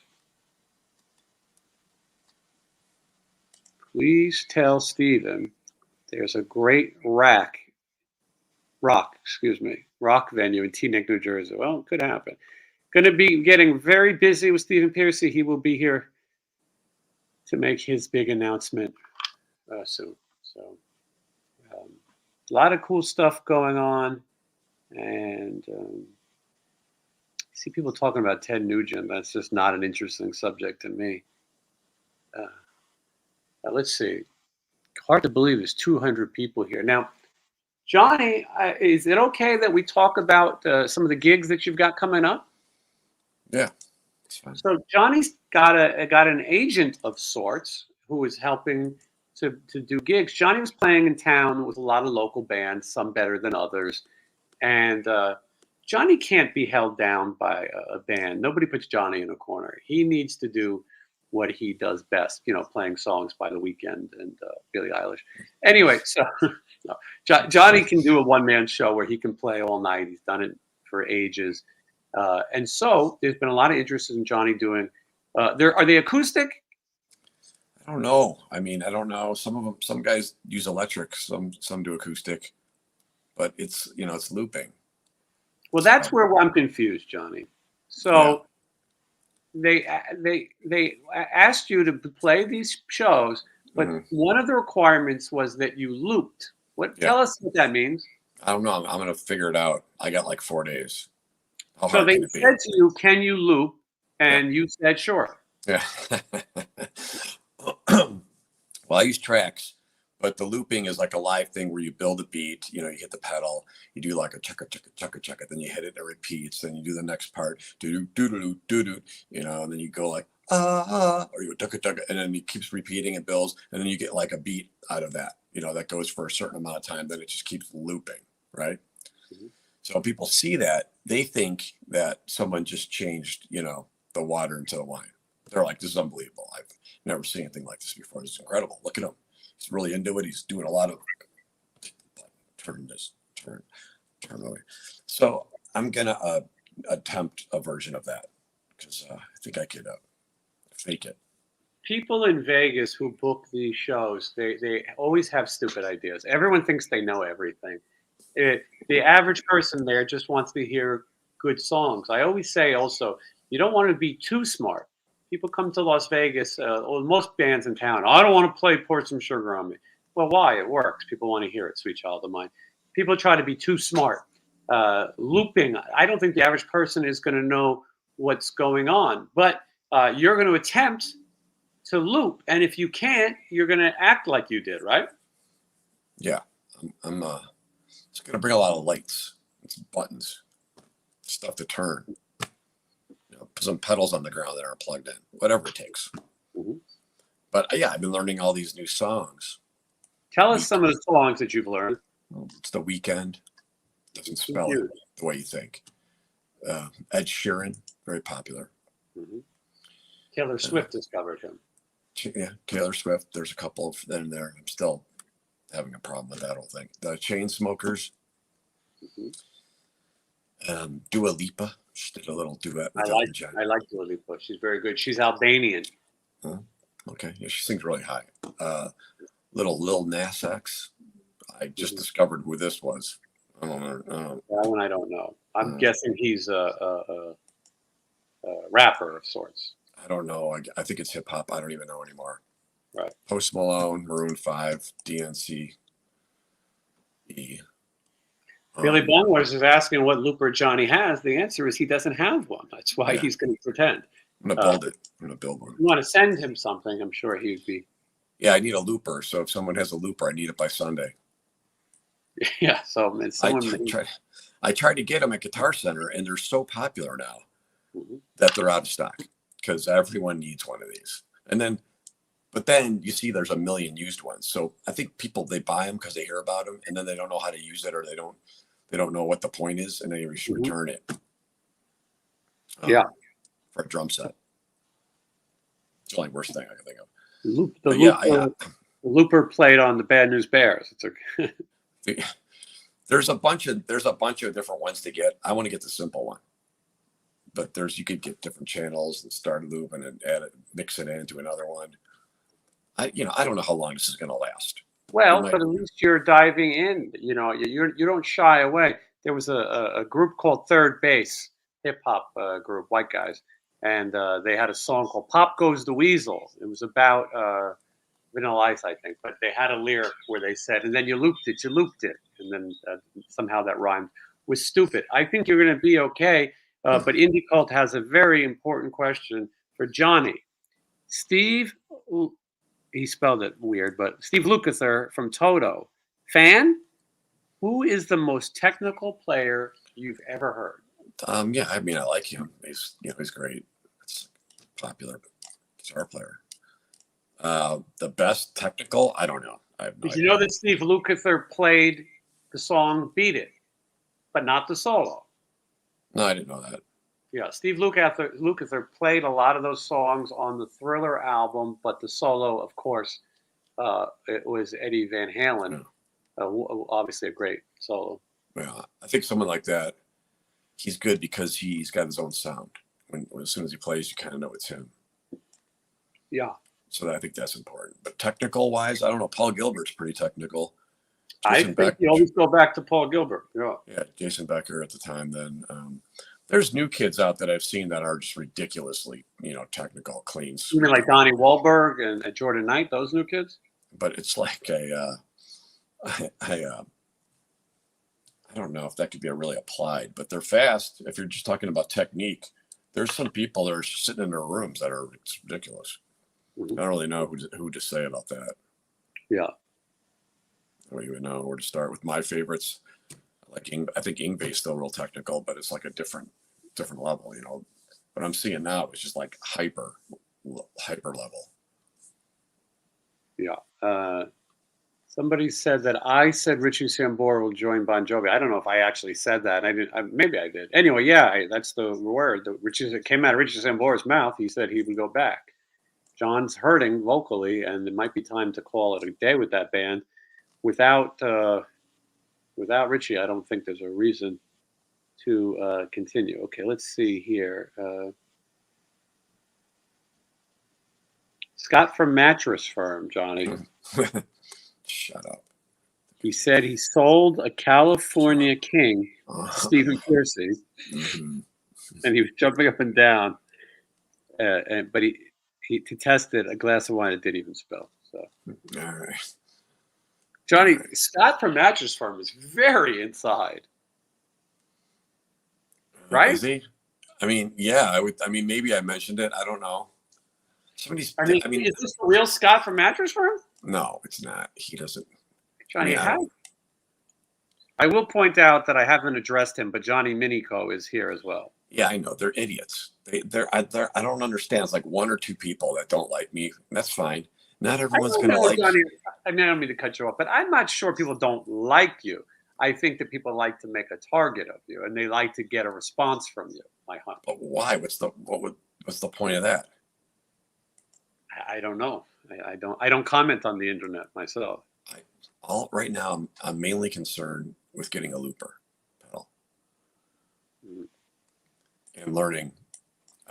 Please tell Stephen there's a great rock venue in Teaneck, New Jersey. Well, it could happen. Going to be getting very busy with Stephen Piercy. He will be here to make his big announcement soon. So a lot of cool stuff going on. And I see people talking about Ted Nugent. That's just not an interesting subject to me. Let's see. Hard to believe there's 200 people here. Now, Johnny, is it okay that we talk about some of the gigs that you've got coming up?
Yeah, it's fine.
So Johnny's got an agent of sorts who is helping to do gigs. Johnny was playing in town with a lot of local bands, some better than others. And Johnny can't be held down by a band. Nobody puts Johnny in a corner. He needs to do what he does best, playing songs by The Weeknd and Billie Eilish. Anyway, so no, Johnny can do a one-man show where he can play all night. He's done it for ages. And so there's been a lot of interest in Johnny doing. Are they acoustic?
I don't know. I don't know. Some guys use electric. Some do acoustic, but it's looping.
Well, that's where I'm confused, Johnny. So they asked you to play these shows, but one of the requirements was that you looped. Tell us what that means.
I don't know. I'm gonna figure it out. I got like 4 days.
So they said to you, "Can you loop?" And you said, "Sure."
Yeah. Well, I use tracks, but the looping is like a live thing where you build a beat. You hit the pedal, you do like a chugga chugga chugga chugga, then you hit it and it repeats. Then you do the next part, do do do do do do, and then you go like or you go chugga chugga, and then it keeps repeating and builds, and then you get like a beat out of that. That goes for a certain amount of time. Then it just keeps looping, right? Mm-hmm. So when people see that, they think that someone just changed, the water into the wine. They're like, this is unbelievable. I've never seen anything like this before. This is incredible. Look at him. He's really into it. He's doing a lot of turn away. So I'm going to attempt a version of that because I think I could fake it.
people in Vegas who book these shows, they always have stupid ideas. Everyone thinks they know everything. The average person there just wants to hear good songs. I always say also, you don't want to be too smart. People come to Las Vegas, or most bands in town. I don't want to play Pour Some Sugar on Me. Well, why? It works. People want to hear it, Sweet Child of Mine. People try to be too smart. Looping, I don't think the average person is going to know what's going on, but you're going to attempt to loop. And if you can't, you're going to act like you did, right?
Yeah. I'm it's going to bring a lot of lights, and some buttons, stuff to turn, put some pedals on the ground that aren't plugged in, whatever it takes.
Mhm.
But yeah, I've been learning all these new songs.
Tell us some of the songs that you've learned.
It's The Weeknd. Doesn't spell
Huge.
it the way you think. Ed Sheeran, very popular.
Mhm. Taylor Swift discovered him.
Yeah, Taylor Swift. There's a couple of them there. I'm still having a problem with that whole thing. The Chainsmokers.
Mhm.
Dua Lipa. She did a little duet with Elton John.
I like Dua Lipa. She's very good. She's Albanian.
Huh? Okay, yeah, she sings really high. Little Lil Nas X. I just discovered who this was. I don't know.
That one I don't know. I'm guessing he's a rapper of sorts.
I don't know. I think it's hip hop. I don't even know anymore.
Right.
Post Malone, Maroon 5, DNC.
Billy Bongwars is asking what looper Johnny has. The answer is he doesn't have one. That's why he's going to pretend.
I'm going to build it. I'm going to build one.
You want to send him something, I'm sure he'd be.
Yeah, I need a looper. So if someone has a looper, I need it by Sunday.
Yeah, so
I tried to get them at Guitar Center, and they're so popular now
Mhm.
that they're out of stock because everyone needs one of these. But then you see there's a million used ones. So I think people, they buy them because they hear about them, and then they don't know how to use it, or they don't know what the point is, and they just return it. For a drum set. It's the only worst thing I can think of.
The looper played on the Bad News Bears. It's
There's a bunch of different ones to get. I want to get the simple one, but you could get different channels and start a loop and then mix it into another one. I don't know how long this is going to last.
well, but at least you're diving in. You don't shy away. There was a group called Third Base, hip hop group, white guys, and they had a song called "Pop Goes the Weasel." It was about Vanilla Ice, I think, but they had a lyric where they said, "And then you looped it, and then somehow that rhymed with stupid." I think you're going to be okay. But Indie Cult has a very important question for Johnny. Steve, he spelled it weird, but Steve Lukather from Toto, fan. Who is the most technical player you've ever heard?
Yeah, I mean, I like him. He's great. It's popular guitar player. The best technical, I don't know. I have no
Did
idea.
you know that Steve Lukather played the song "Beat It," but not the solo?
No, I didn't know that.
Yeah, Steve Lukather played a lot of those songs on the Thriller album, but the solo, of course, it was Eddie Van Halen. Obviously, a great solo.
Yeah, I think someone like that, he's good because he's got his own sound. When as soon as he plays, you kind of know it's him.
Yeah.
So I think that's important. But technical wise, I don't know. Paul Gilbert's pretty technical.
I think you always go back to Paul Gilbert.
Yeah, Jason Becker at the time. Then there's new kids out that I've seen that are just ridiculously, technical, clean.
You mean like Donnie Wahlberg and Jordan Knight, those new kids?
But it's like I don't know if that could be really applied, but they're fast. If you're just talking about technique, there's some people that are sitting in their rooms it's ridiculous.
Mm-hmm.
I don't really know who to say about that.
Yeah.
I don't even know where to start with my favorites. I think Ingve's still real technical, but it's like a different level. What I'm seeing now is just like hyper level.
Yeah. Somebody said that I said Richie Sambora will join Bon Jovi. I don't know if I actually said that. Maybe I did. Anyway, yeah, that's the word. It came out of Richie Sambora's mouth. He said he would go back. John's hurting vocally, and it might be time to call it a day with that band. Without Richie, I don't think there's a reason to continue. Okay, let's see here. Scott from Mattress Firm, Johnny.
Shut up.
He said he sold a California King, Stephen Piercy,
Mhm.
and he was jumping up and down. But he tested a glass of wine that didn't even spill. So,
All right.
Johnny,
All right.
Scott from Mattress Firm is very inside, right?
Is he? I mean, yeah. I mean, maybe I mentioned it. I don't know. Somebody's.
I mean, is this the real Scott from Mattress Firm?
No, it's not. He doesn't.
Johnny,
I mean,
I will point out that I haven't addressed him, but Johnny Minico is here as well.
Yeah, I know. They're idiots. I don't understand. It's like one or two people that don't like me. That's fine. Not everyone's going to like
Johnny, I mean, I don't mean to cut you off, but I'm not sure people don't like you. I think that people like to make a target of you, and they like to get a response from you. My hunch.
But why? What's the point of that?
I don't know. I don't comment on the internet myself.
Right now, I'm mainly concerned with getting a looper pedal and learning.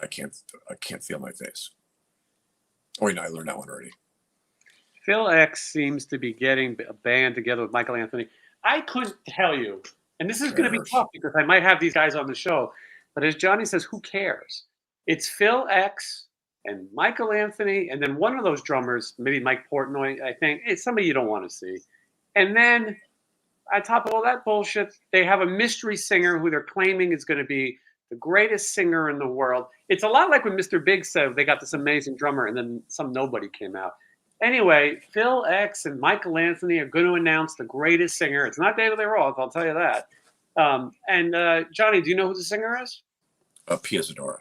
I can't feel my face. Oh, I learned that one already.
Phil X seems to be getting a band together with Michael Anthony. I couldn't tell you, and this is going to be tough because I might have these guys on the show. But as Johnny says, who cares? It's Phil X and Michael Anthony, and then one of those drummers, maybe Mike Portnoy, I think. It's somebody you don't want to see. And then on top of all that bullshit, they have a mystery singer who they're claiming is going to be the greatest singer in the world. It's a lot like when Mr. Big said they got this amazing drummer and then some nobody came out. Anyway, Phil X and Michael Anthony are going to announce the greatest singer. It's not David Lee Roth, I'll tell you that. Johnny, do you know who the singer is?
Pia Zadora.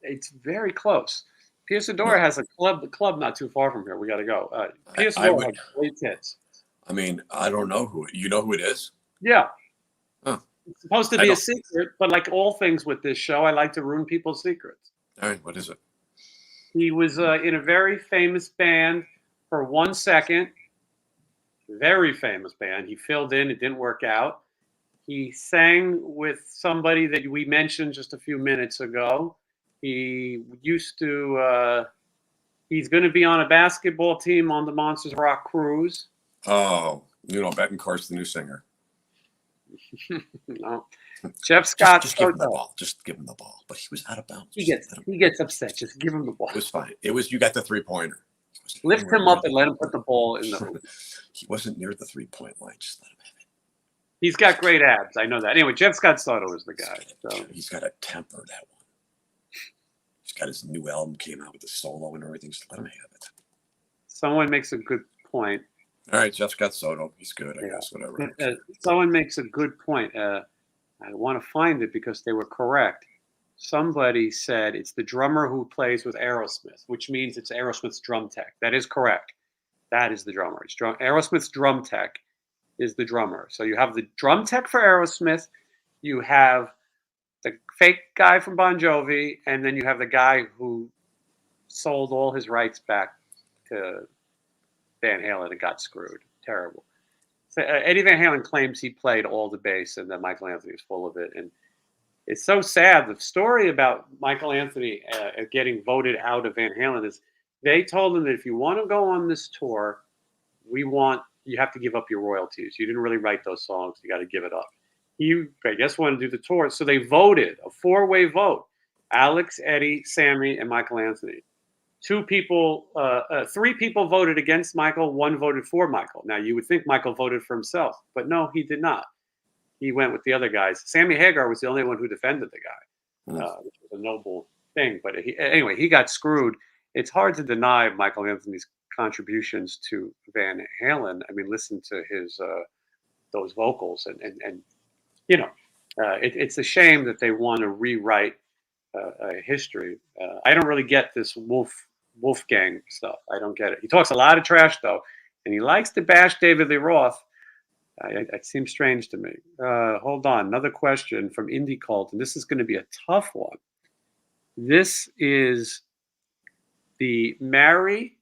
It's very close. Pia Zadora has a club not too far from here. We got to go. Pia Zadora has great tits.
I mean, I don't know who. You know who it is?
Yeah.
Huh.
It's supposed to be a secret, but like all things with this show, I like to ruin people's secrets.
All right, what is it?
He was in a very famous band for 1 second. Very famous band. He filled in. It didn't work out. He sang with somebody that we mentioned just a few minutes ago. He used to. He's going to be on a basketball team on the Monsters Rock cruise.
Oh, Bettencourt's the new singer.
No. Jeff Scott.
Just give him the ball. Just give him the ball. But he was out of bounds.
He gets upset. Just give him the ball.
It was fine. You got the 3-pointer.
Lift him up and let him put the ball in the hoop.
He wasn't near the 3-point line. Just let him have it.
He's got great abs. I know that. Anyway, Jeff Scott Soto is the guy. So.
He's got a temper, that one. He's got his new album came out with the solo and everything. Just let him have it.
Someone makes a good point.
All right, Jeff Scott Soto. He's good, I guess. Whatever.
Someone makes a good point. I want to find it because they were correct. Somebody said it's the drummer who plays with Aerosmith, which means it's Aerosmith's drum tech. That is correct. That is the drummer. It's Aerosmith's drum tech is the drummer. So you have the drum tech for Aerosmith, you have the fake guy from Bon Jovi, and then you have the guy who sold all his rights back to Van Halen and got screwed. Terrible. So, Eddie Van Halen claims he played all the bass and that Michael Anthony is full of it. And it's so sad. The story about Michael Anthony getting voted out of Van Halen is they told him that if you want to go on this tour, you have to give up your royalties. You didn't really write those songs. You got to give it up. He, I guess, wanted to do the tour. So they voted, a 4-way vote. Alex, Eddie, Sammy, and Michael Anthony. 3 people voted against Michael. 1 voted for Michael. Now, you would think Michael voted for himself, but no, he did not. He went with the other guys. Sammy Hagar was the only one who defended the guy, which was a noble thing. But anyway, he got screwed. It's hard to deny Michael Anthony's contributions to Van Halen. I mean, listen to his those vocals, and it's a shame that they want to rewrite history. I don't really get this Wolfgang stuff. I don't get it. He talks a lot of trash though, and he likes to bash David Lee Roth. It seems strange to me. Hold on, another question from Indie Cult, and this is going to be a tough one. This is the marry,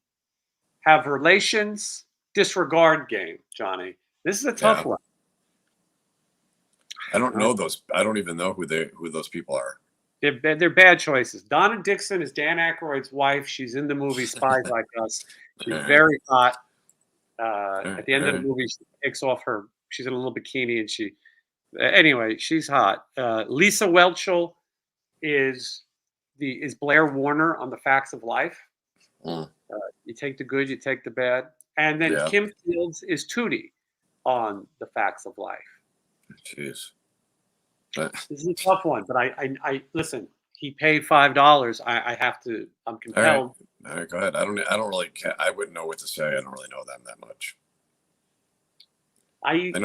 have relations, disregard game, Johnny. This is a tough one.
I don't know those. I don't even know who those people are.
They're bad choices. Donna Dixon is Dan Aykroyd's wife. She's in the movie Spies Like Us. She's very hot. At the end of the movie, she takes off her. She's in a little bikini, and she. Anyway, she's hot. Lisa Whelchel is Blair Warner on The Facts of Life. You take the good, you take the bad, and then Kim Fields is Tootie on The Facts of Life.
Jeez.
This is a tough one, but I listen. He paid $5. I have to. I'm compelled.
All right, go ahead. I don't really care. I wouldn't know what to say. I don't really know them that much.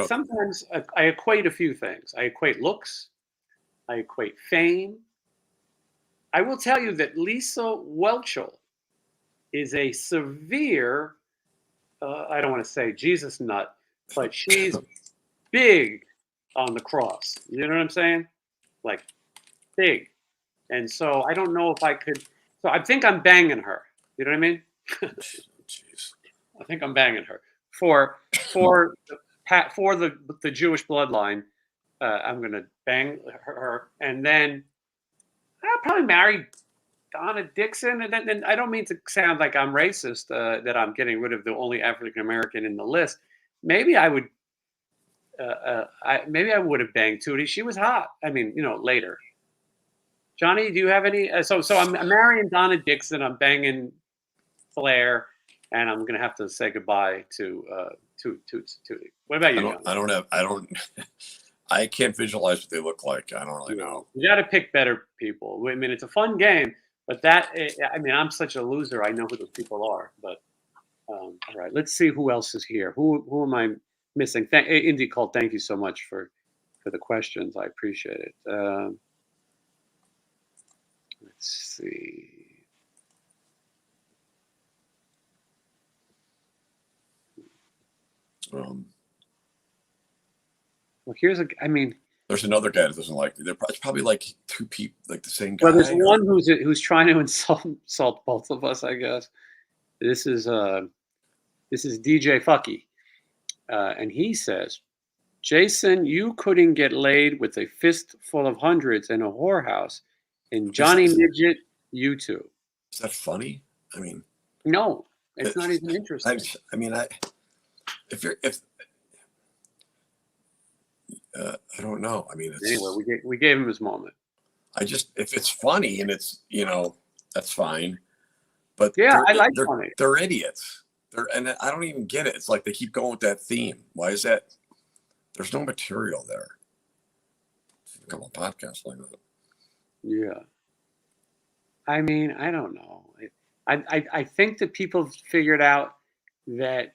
Sometimes I equate a few things. I equate looks. I equate fame. I will tell you that Lisa Whelchel is a severe. I don't want to say Jesus nut, but she's big on the cross. You know what I'm saying? Like big. And so I don't know if I could. So I think I'm banging her. You know what I mean?
Jeez.
I think I'm banging her for the Jewish bloodline. I'm gonna bang her, and then I'll probably marry Donna Dixon. And then I don't mean to sound like I'm racist that I'm getting rid of the only African American in the list. Maybe I would. Maybe I would have banged Tootie. She was hot. I mean, later. Johnny, do you have any? So I'm marrying Donna Dixon. I'm banging Blair, and I'm gonna have to say goodbye to Tootie. What about you?
I can't visualize what they look like. I don't really know.
You got to pick better people. I mean, it's a fun game, but I'm such a loser. I know who those people are. But all right, let's see who else is here. Who am I missing? Indy called. Thank you so much for the questions. I appreciate it. Let's see. Well,
there's another guy that doesn't like me. It's probably like two people, like the same guy.
Well, there's one who's trying to insult both of us, I guess. This is DJ Fucky, and he says, Jason, you couldn't get laid with a fist full of hundreds in a whorehouse in Johnny Midget YouTube.
Is that funny? I mean,
no, it's not even interesting.
I don't know. I mean,
anyway, we gave him his moment.
If it's funny and it's, that's fine. But
I like funny.
They're idiots. And I don't even get it. It's like they keep going with that theme. Why is that? There's no material there. A couple of podcasts like that.
Yeah. I mean, I don't know. I think that people figured out that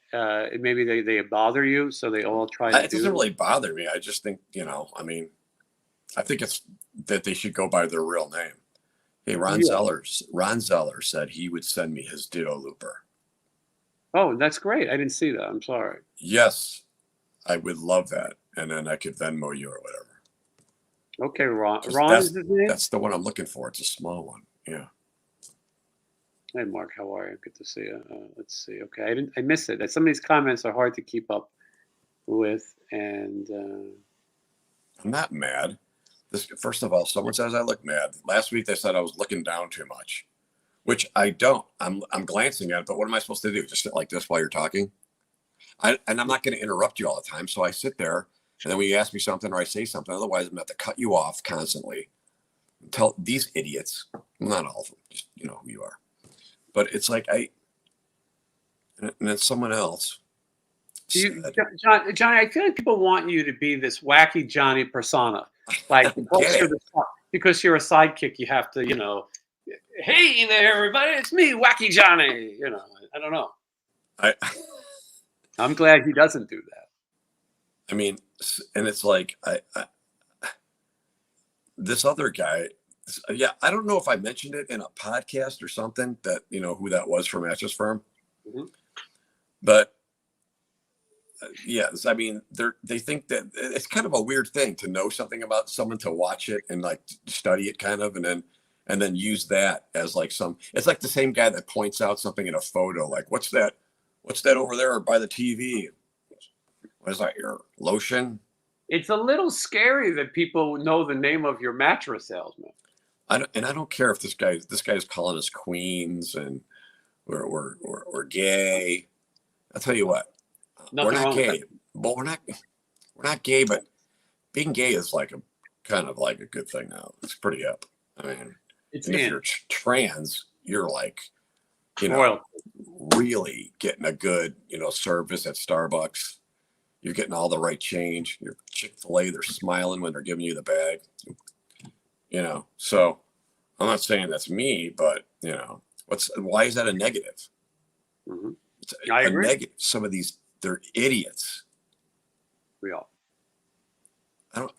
maybe they bother you, so they all try to.
It doesn't really bother me. I just think, I think it's that they should go by their real name. Hey, Ron Zeller said he would send me his Ditto Looper. Oh,
that's great. I didn't see that. I'm sorry.
Yes, I would love that. And then I could Venmo you or whatever.
Okay, Ron. Ron is his name?
That's the one I'm looking for. It's a small one. Yeah.
Hey, Mark, how are you? Good to see you. Let's see. Okay, I missed it. Some of these comments are hard to keep up with, and
I'm not mad. First of all, someone says I look mad. Last week they said I was looking down too much, which I don't. I'm glancing at it, but what am I supposed to do? Just sit like this while you're talking? And I'm not going to interrupt you all the time, so I sit there, and then when you ask me something or I say something, otherwise I'm going to have to cut you off constantly. Tell these idiots, well, not all of them, just who you are. But it's like and then someone else.
Johnny, I feel like people want you to be this wacky Johnny persona. Like because you're a sidekick, you have to, hey there, everybody, it's me, wacky Johnny. I don't know. I'm glad he doesn't do that.
I mean, and it's like this other guy. Yeah, I don't know if I mentioned it in a podcast or something that who that was from Mattress Firm, but yes, I mean they think that it's kind of a weird thing to know something about someone, to watch it and like study it kind of, and then use that as like it's like the same guy that points out something in a photo, like what's that over there by the TV? What is that, your lotion?
It's a little scary that people know the name of your mattress salesman.
I don't care if this guy's calling us queens and we're gay. I'll tell you what, we're
Nothing
not
wrong with that.
gay, but we're not gay, but being gay is like a kind of like a good thing now. It's pretty up. I mean,
It's
and if
in
you're trans, you're like, you know,
royal.
really getting a good, service at Starbucks. You're getting all the right change. Your Chick-fil-A, they're smiling when they're giving you the bag. So I'm not saying that's me, but why is that a negative?
Mm-hmm.
It's
I
a
agree.
negative. Some of these, they're idiots.
We all.
I don't,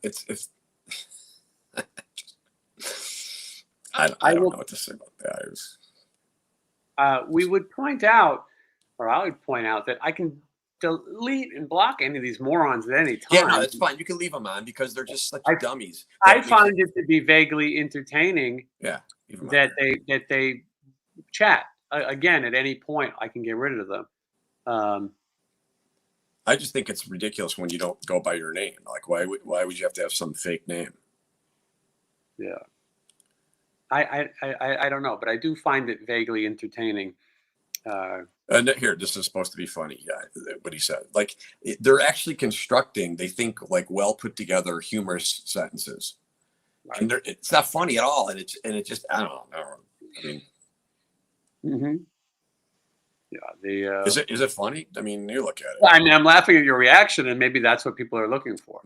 it's I don't know what to say about that.
We would point out, or I would point out, that I can delete and block any of these morons at any time.
Yeah, no, that's fine. You can leave them on because they're just such dummies.
I find it to be vaguely entertaining.
Yeah,
that they chat again at any point. I can get rid of them.
I just think it's ridiculous when you don't go by your name. Like, why would you have to have some fake name?
Yeah. I don't know, but I do find it vaguely entertaining.
And here, this is supposed to be funny. Yeah, what he said. Like, they're actually constructing, they think, like, well put together humorous sentences, right. And it's not funny at all. And it just, I don't know. I mean,
mm-hmm. Yeah.
Is it funny? I mean, you look at it.
I mean, I'm laughing at your reaction, and maybe that's what people are looking for.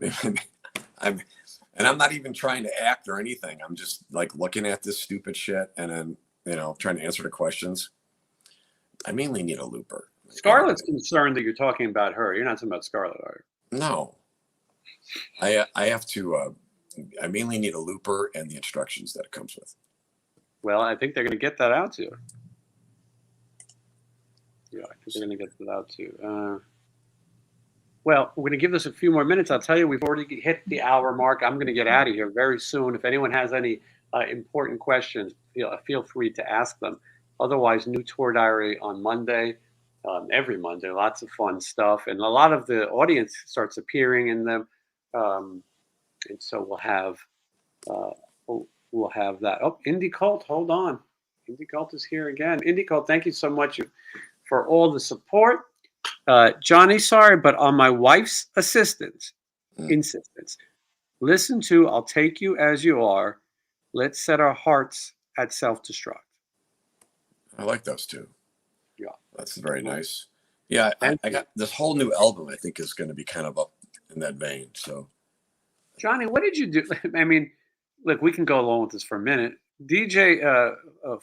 I'm not even trying to act or anything. I'm just like looking at this stupid shit and then, trying to answer the questions. I mainly need a looper.
Scarlett's concerned that you're talking about her. You're not talking about Scarlett, are
you? No. I have to, I mainly need a looper and the instructions that it comes with.
Well, I think they're going to get that out to you. Yeah, I think they're going to get that out to you. Well, we're going to give this a few more minutes. I'll tell you, we've already hit the hour mark. I'm going to get out of here very soon. If anyone has any important questions, feel free to ask them. Otherwise, new tour diary on Monday, every Monday, lots of fun stuff. And a lot of the audience starts appearing in them. And so we'll have that. Oh, Indie Cult, hold on. Indie Cult is here again. Indie Cult, thank you so much for all the support. Johnny, sorry, but on my wife's insistence, listen to I'll Take You As You Are. Let's set our hearts at self-destruct.
I like those two.
Yeah.
That's very nice. Yeah, I got this whole new album, I think, is going to be kind of up in that vein. So,
Johnny, what did you do? I mean, look, we can go along with this for a minute. DJ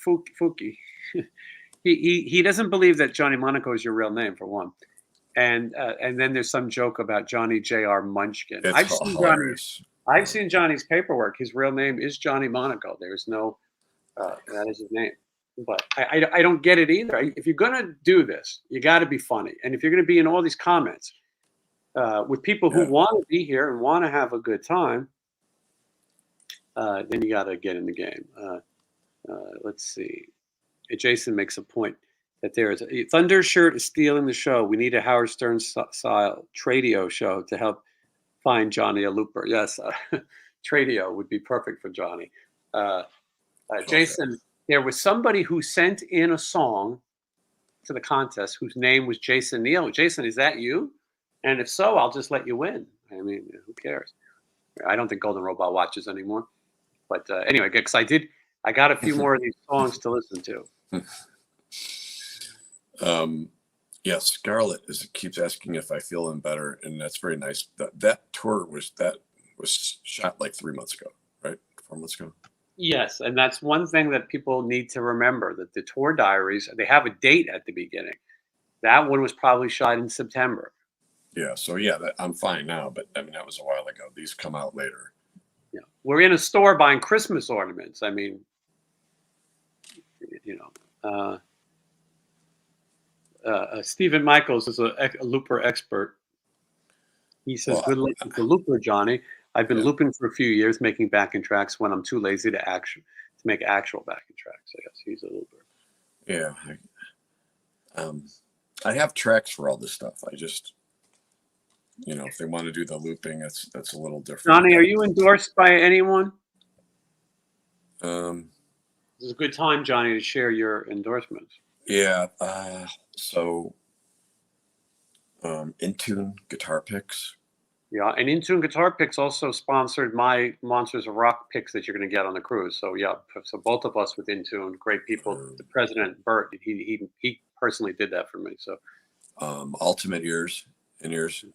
Fuki, he doesn't believe that Johnny Monaco is your real name, for one. And then there's some joke about Johnny J.R. Munchkin. I've seen Johnny's paperwork. His real name is Johnny Monaco. There's no, that is his name. But I don't get it either. If you're going to do this, you got to be funny. And if you're going to be in all these comments with people who want to be here and want to have a good time, then you got to get in the game. Let's see. Jason makes a point that there is a Thunder shirt is stealing the show. We need a Howard Stern style Tradio show to help find Johnny a looper. Yes, Tradio would be perfect for Johnny. Jason, there was somebody who sent in a song to the contest whose name was Jason Neal. Jason, is that you? And if so, I'll just let you win. I mean, who cares? I don't think Golden Robot watches anymore. But anyway, because I got a few more of these songs to listen to.
Yeah, Scarlett keeps asking if I feel better, and that's very nice. That tour was shot like 3 months ago, right? 4 months ago.
Yes, and that's one thing that people need to remember, that the tour diaries, they have a date at the beginning. That one was probably shot in September.
Yeah, so yeah, I'm fine now, but I mean, that was a while ago. These come out later.
Yeah, we're in a store buying Christmas ornaments. I mean, Stephen Michaels is a looper expert. He says, "Good luck with the looper, Johnny. I've been looping for a few years, making backing tracks when I'm too lazy to make actual backing tracks." I guess he's a looper.
Yeah, I have tracks for all this stuff. I just, if they want to do the looping, that's a little different.
Johnny, are you endorsed by anyone? This is a good time, Johnny, to share your endorsements.
Yeah. Intune guitar picks.
Yeah, and Intune Guitar Picks also sponsored my Monsters of Rock picks that you're going to get on the cruise. So yeah, so both of us with Intune, great people.
Um,
The president Bert, he personally did that for me. So
Ultimate ears in ears.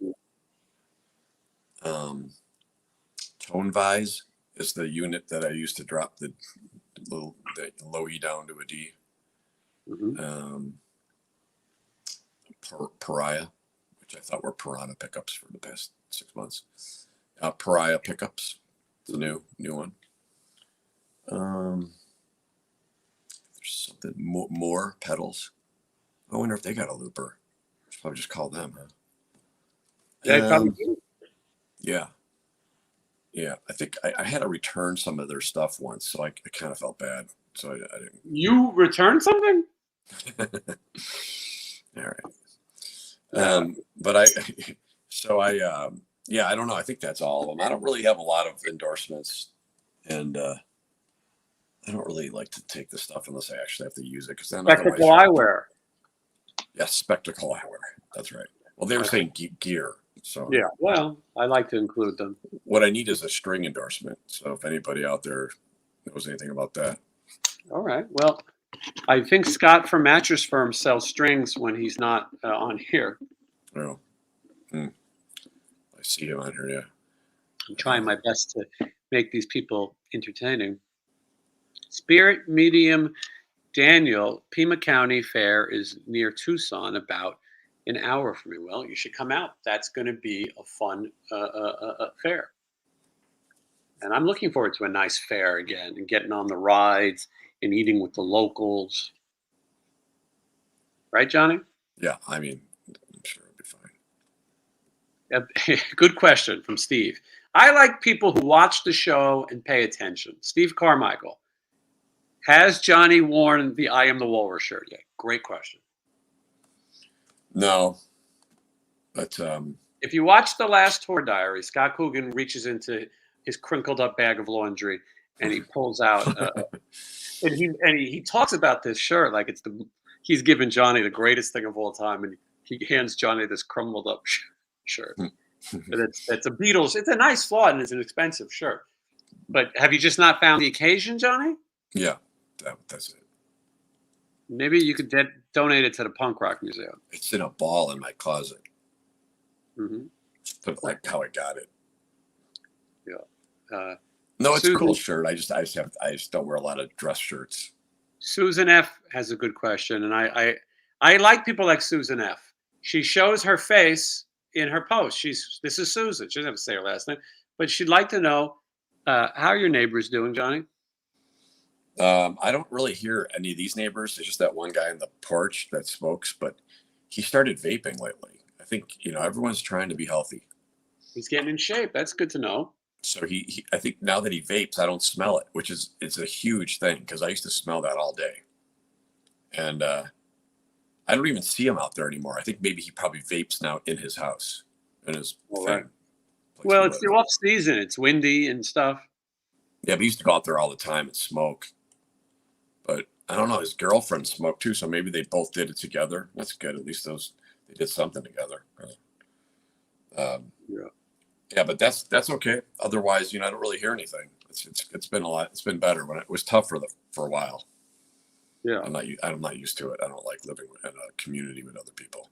Tone Vise is the unit that I used to drop the low E down to a D.
mhm.
Pariah, which I thought were Piranha pickups for the past 6 months. Pariah pickups, the new one. There's something more pedals. I wonder if they got a looper. I should probably just call them, huh?
Yeah, probably do.
Yeah. I think I had to return some of their stuff once, so I kind of felt bad. So I didn't.
You returned something?
All right. But I don't know. I think that's all of them. I don't really have a lot of endorsements, and I don't really like to take the stuff unless I actually have to use it, because then
Spectacle eyewear.
Yeah, spectacle eyewear. That's right. Well, they were saying gear. So
yeah, well, I like to include them.
What I need is a string endorsement. So if anybody out there knows anything about that.
All right. Well, I think Scott from Mattress Firm sells strings when he's not on here.
Oh, I see him on here. Yeah.
I'm trying my best to make these people entertaining. Spirit Medium Daniel, Pima County Fair is near Tucson, about an hour from me. Well, you should come out. That's going to be a fun fair. And I'm looking forward to a nice fair again and getting on the rides and eating with the locals. Right, Johnny?
Yeah, I mean, I'm sure it'll be
fine. Good question from Steve. I like people who watch the show and pay attention. Steve Carmichael. Has Johnny worn the I Am the Walrus shirt yet? Great question.
No. But
if you watch the last tour diary, Scott Coogan reaches into his crinkled up bag of laundry and he pulls out and he talks about this shirt like he's given Johnny the greatest thing of all time, and he hands Johnny this crumbled up shirt. It's a Beatles. It's a nice flawed and it's an expensive shirt. But have you just not found the occasion, Johnny?
Yeah, that's it.
Maybe you could donate it to the Punk Rock Museum.
It's in a ball in my closet.
Mm-hmm.
But like how I got it.
Yeah.
No, it's a cool shirt. I just don't wear a lot of dress shirts.
Susan F has a good question, and I like people like Susan F. She shows her face in her post. This is Susan. She doesn't have to say her last name, but she'd like to know how your neighbor's doing, Johnny.
I don't really hear any of these neighbors. It's just that one guy on the porch that smokes, but he started vaping lately. I think everyone's trying to be healthy.
He's getting in shape. That's good to know.
So I think now that he vapes, I don't smell it, it's a huge thing, because I used to smell that all day. And I don't even see him out there anymore. I think maybe he probably vapes now in his house, in his thing.
Right. Well, it's the off season. It's windy and stuff.
Yeah, but he used to go out there all the time and smoke. But I don't know, his girlfriend smoked too, so maybe they both did it together. That's good. At least they did something together. Yeah, but that's okay. Otherwise, I don't really hear anything. It's been a lot. It's been better when it was tough for a while.
Yeah,
I'm not used to it. I don't like living in a community with other people.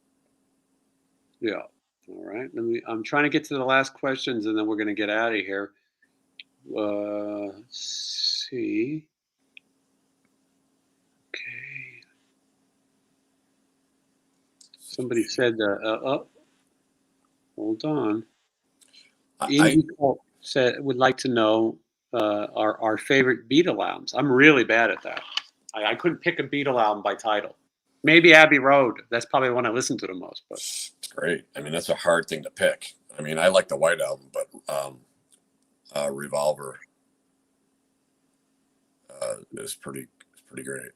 Yeah. All right. I'm trying to get to the last questions, and then we're going to get out of here. Let's see. Okay. Somebody said, hold on. Indy would like to know our favorite Beatle albums. I'm really bad at that. I couldn't pick a Beatle album by title. Maybe Abbey Road. That's probably the one I listen to the most. But
it's great. I mean, that's a hard thing to pick. I mean, I like the White Album, but Revolver is pretty great.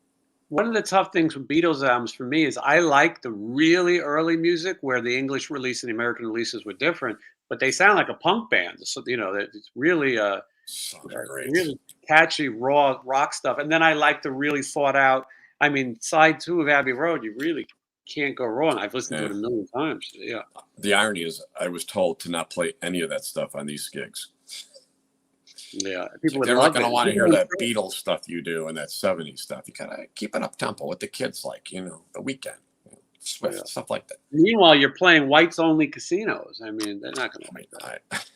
One of the tough things with Beatles albums for me is I like the really early music where the English release and the American releases were different, but they sound like a punk band. So it's really
Sounds great.
really catchy, raw rock stuff. And then I like the really thought out. I mean, side 2 of Abbey Road, you really can't go wrong. I've listened to
Yeah.
it a million times. Yeah.
The irony is, I was told to not play any of that stuff on these gigs.
Yeah.
It's
People
like,
would
they're not
love
going to
it.
want to
People
hear
would
that
love it.
Beatles stuff you do and that 70s stuff. You gotta keep an up tempo. What the kids like, the Weekend, Swift,
Yeah.
stuff like that.
Meanwhile, you're playing whites only casinos. I mean, they're not going to
I mean,
like that.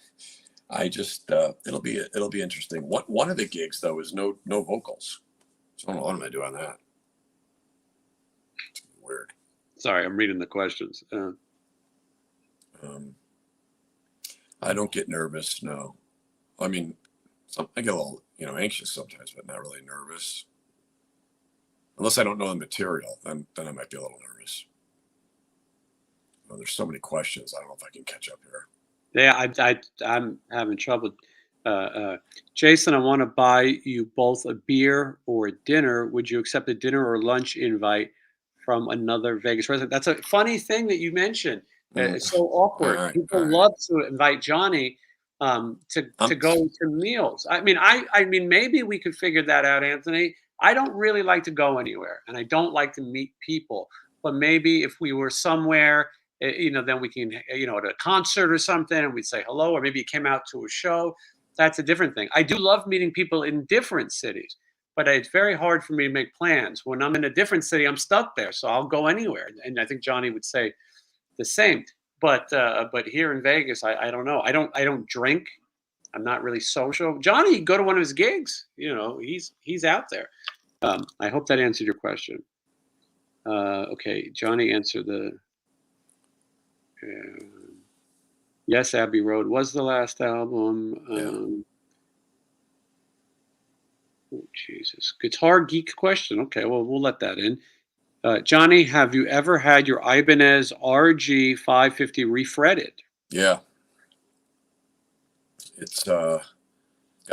I just it'll be interesting. One of the gigs though is no vocals. So I don't know what I'm gonna do on that. It's weird.
Sorry, I'm reading the questions.
I don't get nervous. No, I mean, I get a little anxious sometimes, but not really nervous. Unless I don't know the material, then I might be a little nervous. There's so many questions. I don't know if I can catch up here.
Yeah, I'm having trouble. Jason, I want to buy you both a beer or a dinner. Would you accept a dinner or lunch invite from another Vegas resident? That's a funny thing that you mentioned. It's so awkward.
All
People
right.
love to invite Johnny to go to meals. I mean, maybe we could figure that out, Anthony. I don't really like to go anywhere, and I don't like to meet people. But maybe if we were somewhere, then we can, at a concert or something, and we'd say hello, or maybe you came out to a show. That's a different thing. I do love meeting people in different cities, but it's very hard for me to make plans. When I'm in a different city, I'm stuck there, so I'll go anywhere. And I think Johnny would say the same. But here in Vegas, I don't know. I don't drink. I'm not really social. Johnny, go to one of his gigs. He's out there. I hope that answered your question. Okay, Johnny answered the. Yes, Abbey Road was the last album. Oh, Jesus. Guitar geek question. Okay, well, we'll let that in. Johnny, have you ever had your Ibanez RG 550 refretted?
Yeah. It's got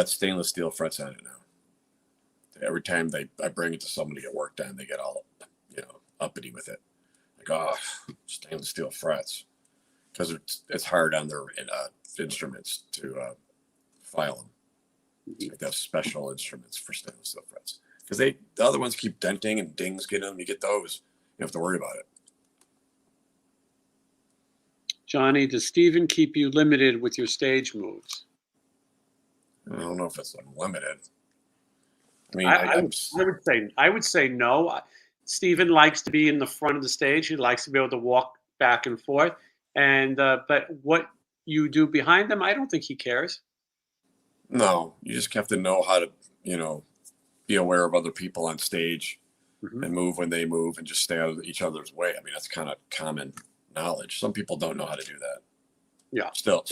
stainless steel frets on it now. Every time I bring it to somebody to get work done, they get all uppity with it. Like, oh, stainless steel frets, because it's hard on their instruments to file them. Like they have special instruments for stainless steel frets, because the other ones keep denting and dings getting them. You get those, you have to worry about it.
Johnny, does Steven keep you limited with your stage moves?
I don't know if it's unlimited. I mean,
I would say no. Steven likes to be in the front of the stage. He likes to be able to walk back and forth. And but what you do behind them, I don't think he cares.
No, you just have to know how to, be aware of other people on stage and move when they move and just stay out of each other's way. I mean, that's kind of common knowledge. Some people don't know how to do that.
Yeah.
Still.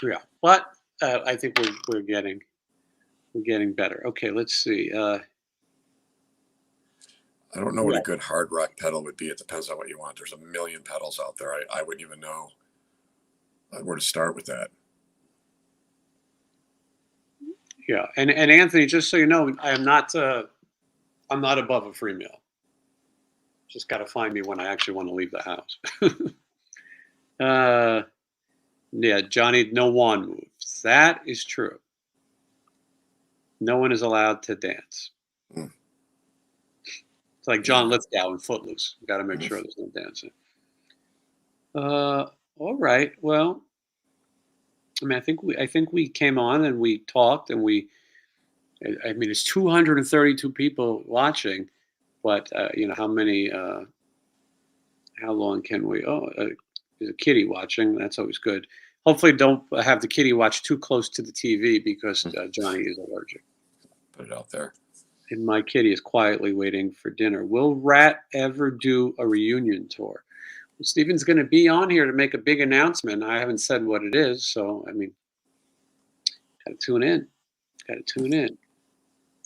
Yeah. But I think we're getting better. Okay, let's see.
I don't know what a good hard rock pedal would be. It depends on what you want. There's a million pedals out there. I wouldn't even know where to start with that.
Yeah, and Anthony, just so you know, I'm not above a free meal. Just got to find me when I actually want to leave the house. Yeah, Johnny, no wand moves. That is true. No one is allowed to dance. It's like John Lithgow in Footloose. You got to make sure there's no dancing. All right. Well, I mean, I think we came on and we talked and I mean, it's 232 people watching, but how many? How long can we? Oh, there's a kitty watching. That's always good. Hopefully, don't have the kitty watch too close to the TV because Johnny is allergic.
Put it out there.
And my kitty is quietly waiting for dinner. Will Rat ever do a reunion tour? Well, Steven's going to be on here to make a big announcement. I haven't said what it is, so I mean, got to tune in.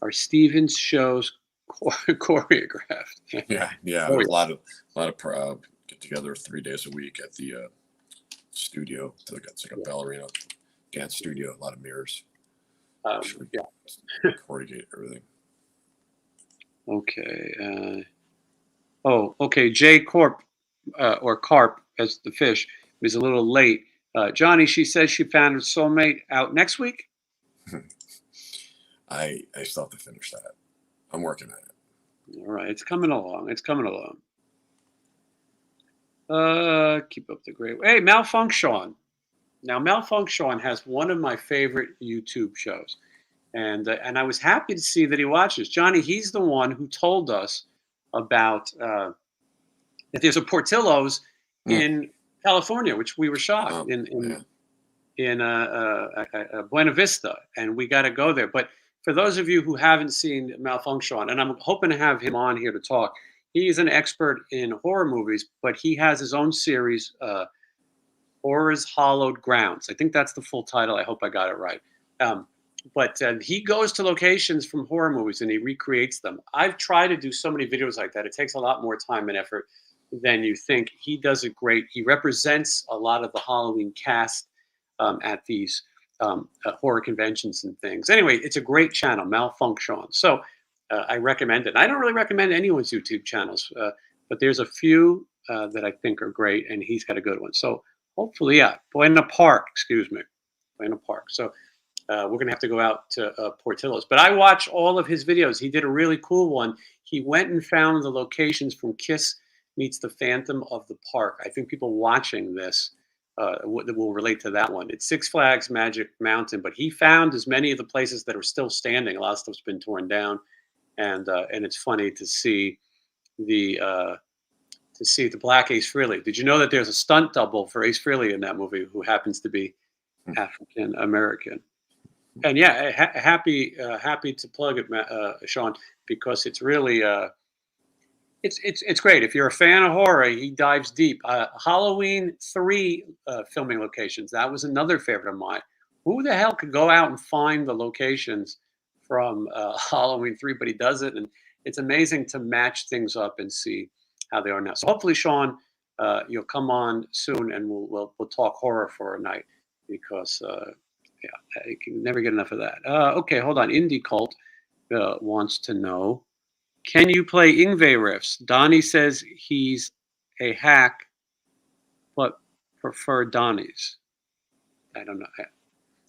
Are Steven's shows choreographed?
Yeah. There's a lot of get together 3 days a week at the studio. It's like a ballerina dance studio. A lot of mirrors. Choreograph everything.
Okay. Okay. J Corp or Carp as the fish is a little late. Johnny, she says she found her soulmate out next week.
I still have to finish that. I'm working on it.
All right, it's coming along. It's coming along. Keep up the great. Hey, Malfunction. Now, Malfunction has one of my favorite YouTube shows, and I was happy to see that he watches. Johnny, he's the one who told us about that there's a Portillo's in California, which we were shocked in Buena Vista, and we got to go there. But for those of you who haven't seen Malfunction, and I'm hoping to have him on here to talk, he is an expert in horror movies, but he has his own series, Horror's Hollowed Grounds. I think that's the full title. I hope I got it right. But he goes to locations from horror movies and he recreates them. I've tried to do so many videos like that. It takes a lot more time and effort than you think. He does it great. He represents a lot of the Halloween cast at these horror conventions and things. Anyway, it's a great channel, Malfunction. So I recommend it. I don't really recommend anyone's YouTube channels, but there's a few that I think are great, and he's got a good one. So hopefully, yeah, Buena Park. So we're going to have to go out to Portillo's. But I watch all of his videos. He did a really cool one. He went and found the locations from Kiss Meets the Phantom of the Park. I think people watching this will relate to that one. It's Six Flags Magic Mountain, but he found as many of the places that are still standing. A lot of stuff's been torn down, and it's funny to see the Black Ace Frehley. Did you know that there's a stunt double for Ace Frehley in that movie who happens to be African American? And yeah, happy to plug it, Sean, because it's really it's great. If you're a fan of horror, he dives deep. Halloween 3 filming locations. That was another favorite of mine. Who the hell could go out and find the locations from Halloween 3? But he does it, and it's amazing to match things up and see how they are now. So hopefully, Sean, you'll come on soon, and we'll talk horror for a night because yeah, I can never get enough of that. Okay, hold on. Indie Cult wants to know. Can you play Yngwie riffs? Donnie says he's a hack, but prefer Donnie's. I don't know.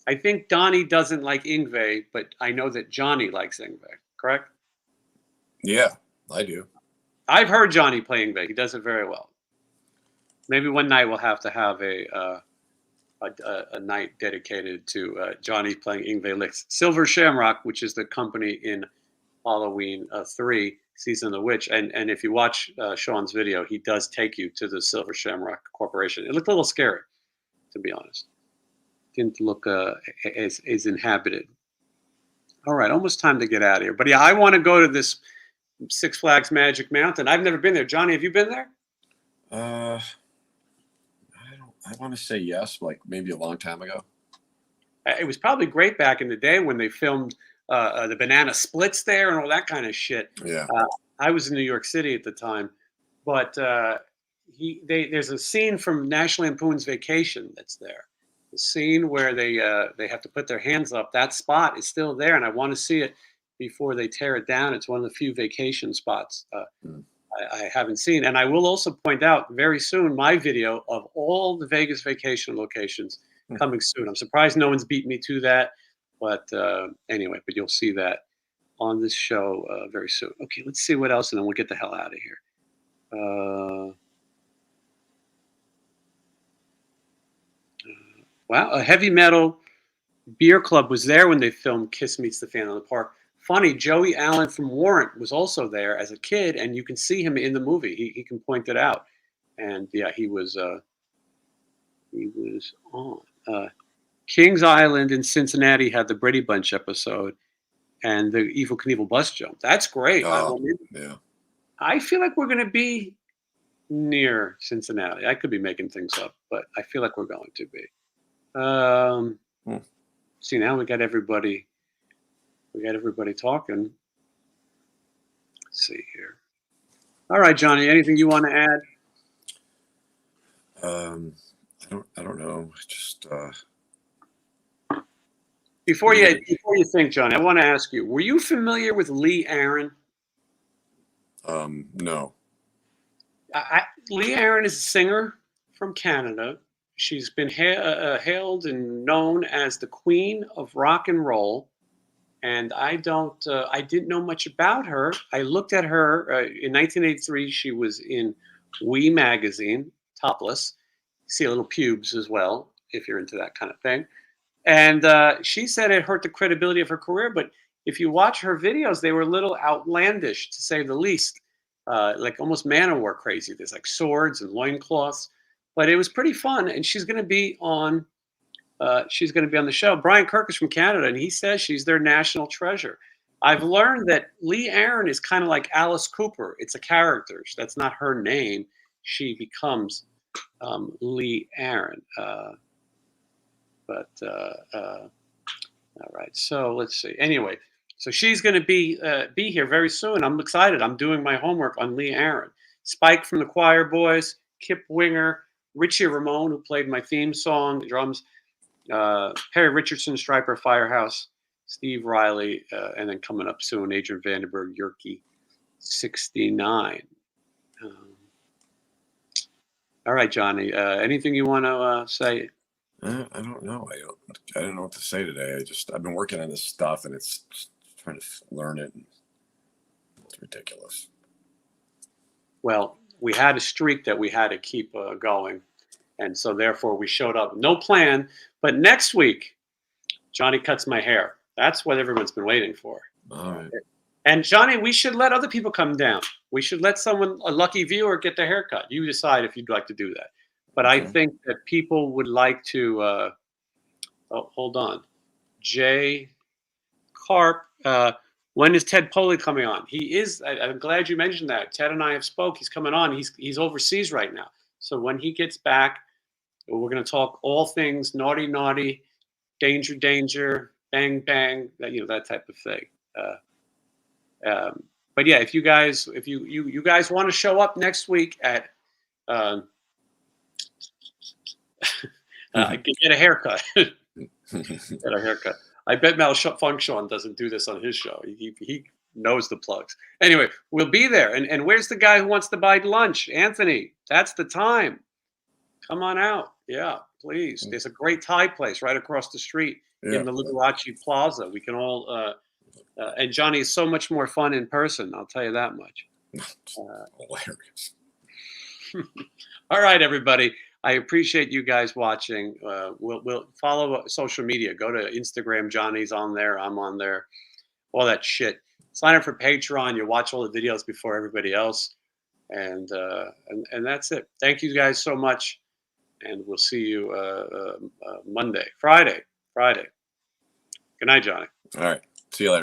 I think Donnie doesn't like Yngwie, but I know that Johnny likes Yngwie, correct?
Yeah, I do.
I've heard Johnny play Yngwie. He does it very well. Maybe one night we'll have to have a night dedicated to Johnny playing Yngwie licks. Silver Shamrock, which is the company in Halloween 3, Season of the Witch. And if you watch Sean's video, he does take you to the Silver Shamrock Corporation. It looked a little scary, to be honest. Didn't look as inhabited. All right, almost time to get out of here. But yeah, I want to go to this Six Flags Magic Mountain. I've never been there. Johnny, have you been there?
I want to say yes, like maybe a long time ago.
It was probably great back in the day when they filmed the banana splits there and all that kind of shit.
Yeah.
I was in New York City at the time, but there's a scene from National Lampoon's Vacation that's there. The scene where they have to put their hands up. That spot is still there, and I want to see it before they tear it down. It's one of the few vacation spots I haven't seen. And I will also point out very soon my video of all the Vegas vacation locations coming soon. I'm surprised no one's beat me to that. But anyway, but you'll see that on this show very soon. Okay, let's see what else, and then we'll get the hell out of here. Wow, a heavy metal beer club was there when they filmed Kiss Meets the Phantom of the Park. Funny, Joey Allen from Warrant was also there as a kid, and you can see him in the movie. He can point it out. And yeah, he was on. Kings Island in Cincinnati had the Brady Bunch episode and the Evel Knievel bus jump. That's great.
Yeah.
I feel like we're going to be near Cincinnati. I could be making things up, but I feel like we're going to be. See, now we got everybody talking. Let's see here. All right, Johnny, anything you want to add?
I don't know. Just
before you think, Johnny, I want to ask you: were you familiar with Lee Aaron?
No.
Lee Aaron is a singer from Canada. she's been hailed and known as the queen of rock and roll. And I didn't know much about her. I looked at her in 1983. She was in Wee magazine, topless. See a little pubes as well, if you're into that kind of thing. And she said it hurt the credibility of her career. But if you watch her videos, they were a little outlandish, to say the least. Like almost Man-O-War crazy. There's like swords and loincloths. But it was pretty fun. And she's going to be on the show. Brian Kirk is from Canada, and he says she's their national treasure. I've learned that Lee Aaron is kind of like Alice Cooper. It's a character. That's not her name. She becomes Lee Aaron. All right. So let's see. Anyway, so she's going to be here very soon. I'm excited. I'm doing my homework on Lee Aaron. Spike from the Choir Boys, Kip Winger, Richie Ramone, who played my theme song, drums. Perry Richardson, Stryper Firehouse, Steve Riley, and then coming up soon, Adrian Vandenberg, Yerke, 69. All right, Johnny. Anything you want to say?
I don't know. I don't know what to say today. I've been working on this stuff, and it's just trying to learn it. And it's ridiculous.
Well, we had a streak that we had to keep going. And so therefore we showed up. No plan. But next week, Johnny cuts my hair. That's what everyone's been waiting for.
All right.
And Johnny, we should let other people come down. We should let someone, a lucky viewer, get their haircut. You decide if you'd like to do that. But okay. I think that people would like to, hold on. Jay Carp, when is Ted Poley coming on? He is, I'm glad you mentioned that. Ted and I have spoke. He's coming on. He's overseas right now. So when he gets back, we're going to talk all things naughty, naughty, danger, danger, bang, bang, that type of thing. But yeah, if you guys want to show up next week at get a haircut, get a haircut. I bet Malfunction doesn't do this on his show. He knows the plugs. Anyway, we'll be there. And where's the guy who wants to buy lunch? Anthony, that's the time. Come on out. Yeah, please. There's a great Thai place right across the street in the Liberace Plaza. We can all, and Johnny is so much more fun in person. I'll tell you that much.
Hilarious.
All right, everybody. I appreciate you guys watching. We'll follow social media. Go to Instagram. Johnny's on there. I'm on there. All that shit. Sign up for Patreon. You watch all the videos before everybody else. And that's it. Thank you guys so much. And we'll see you Friday. Good night, Johnny.
All right.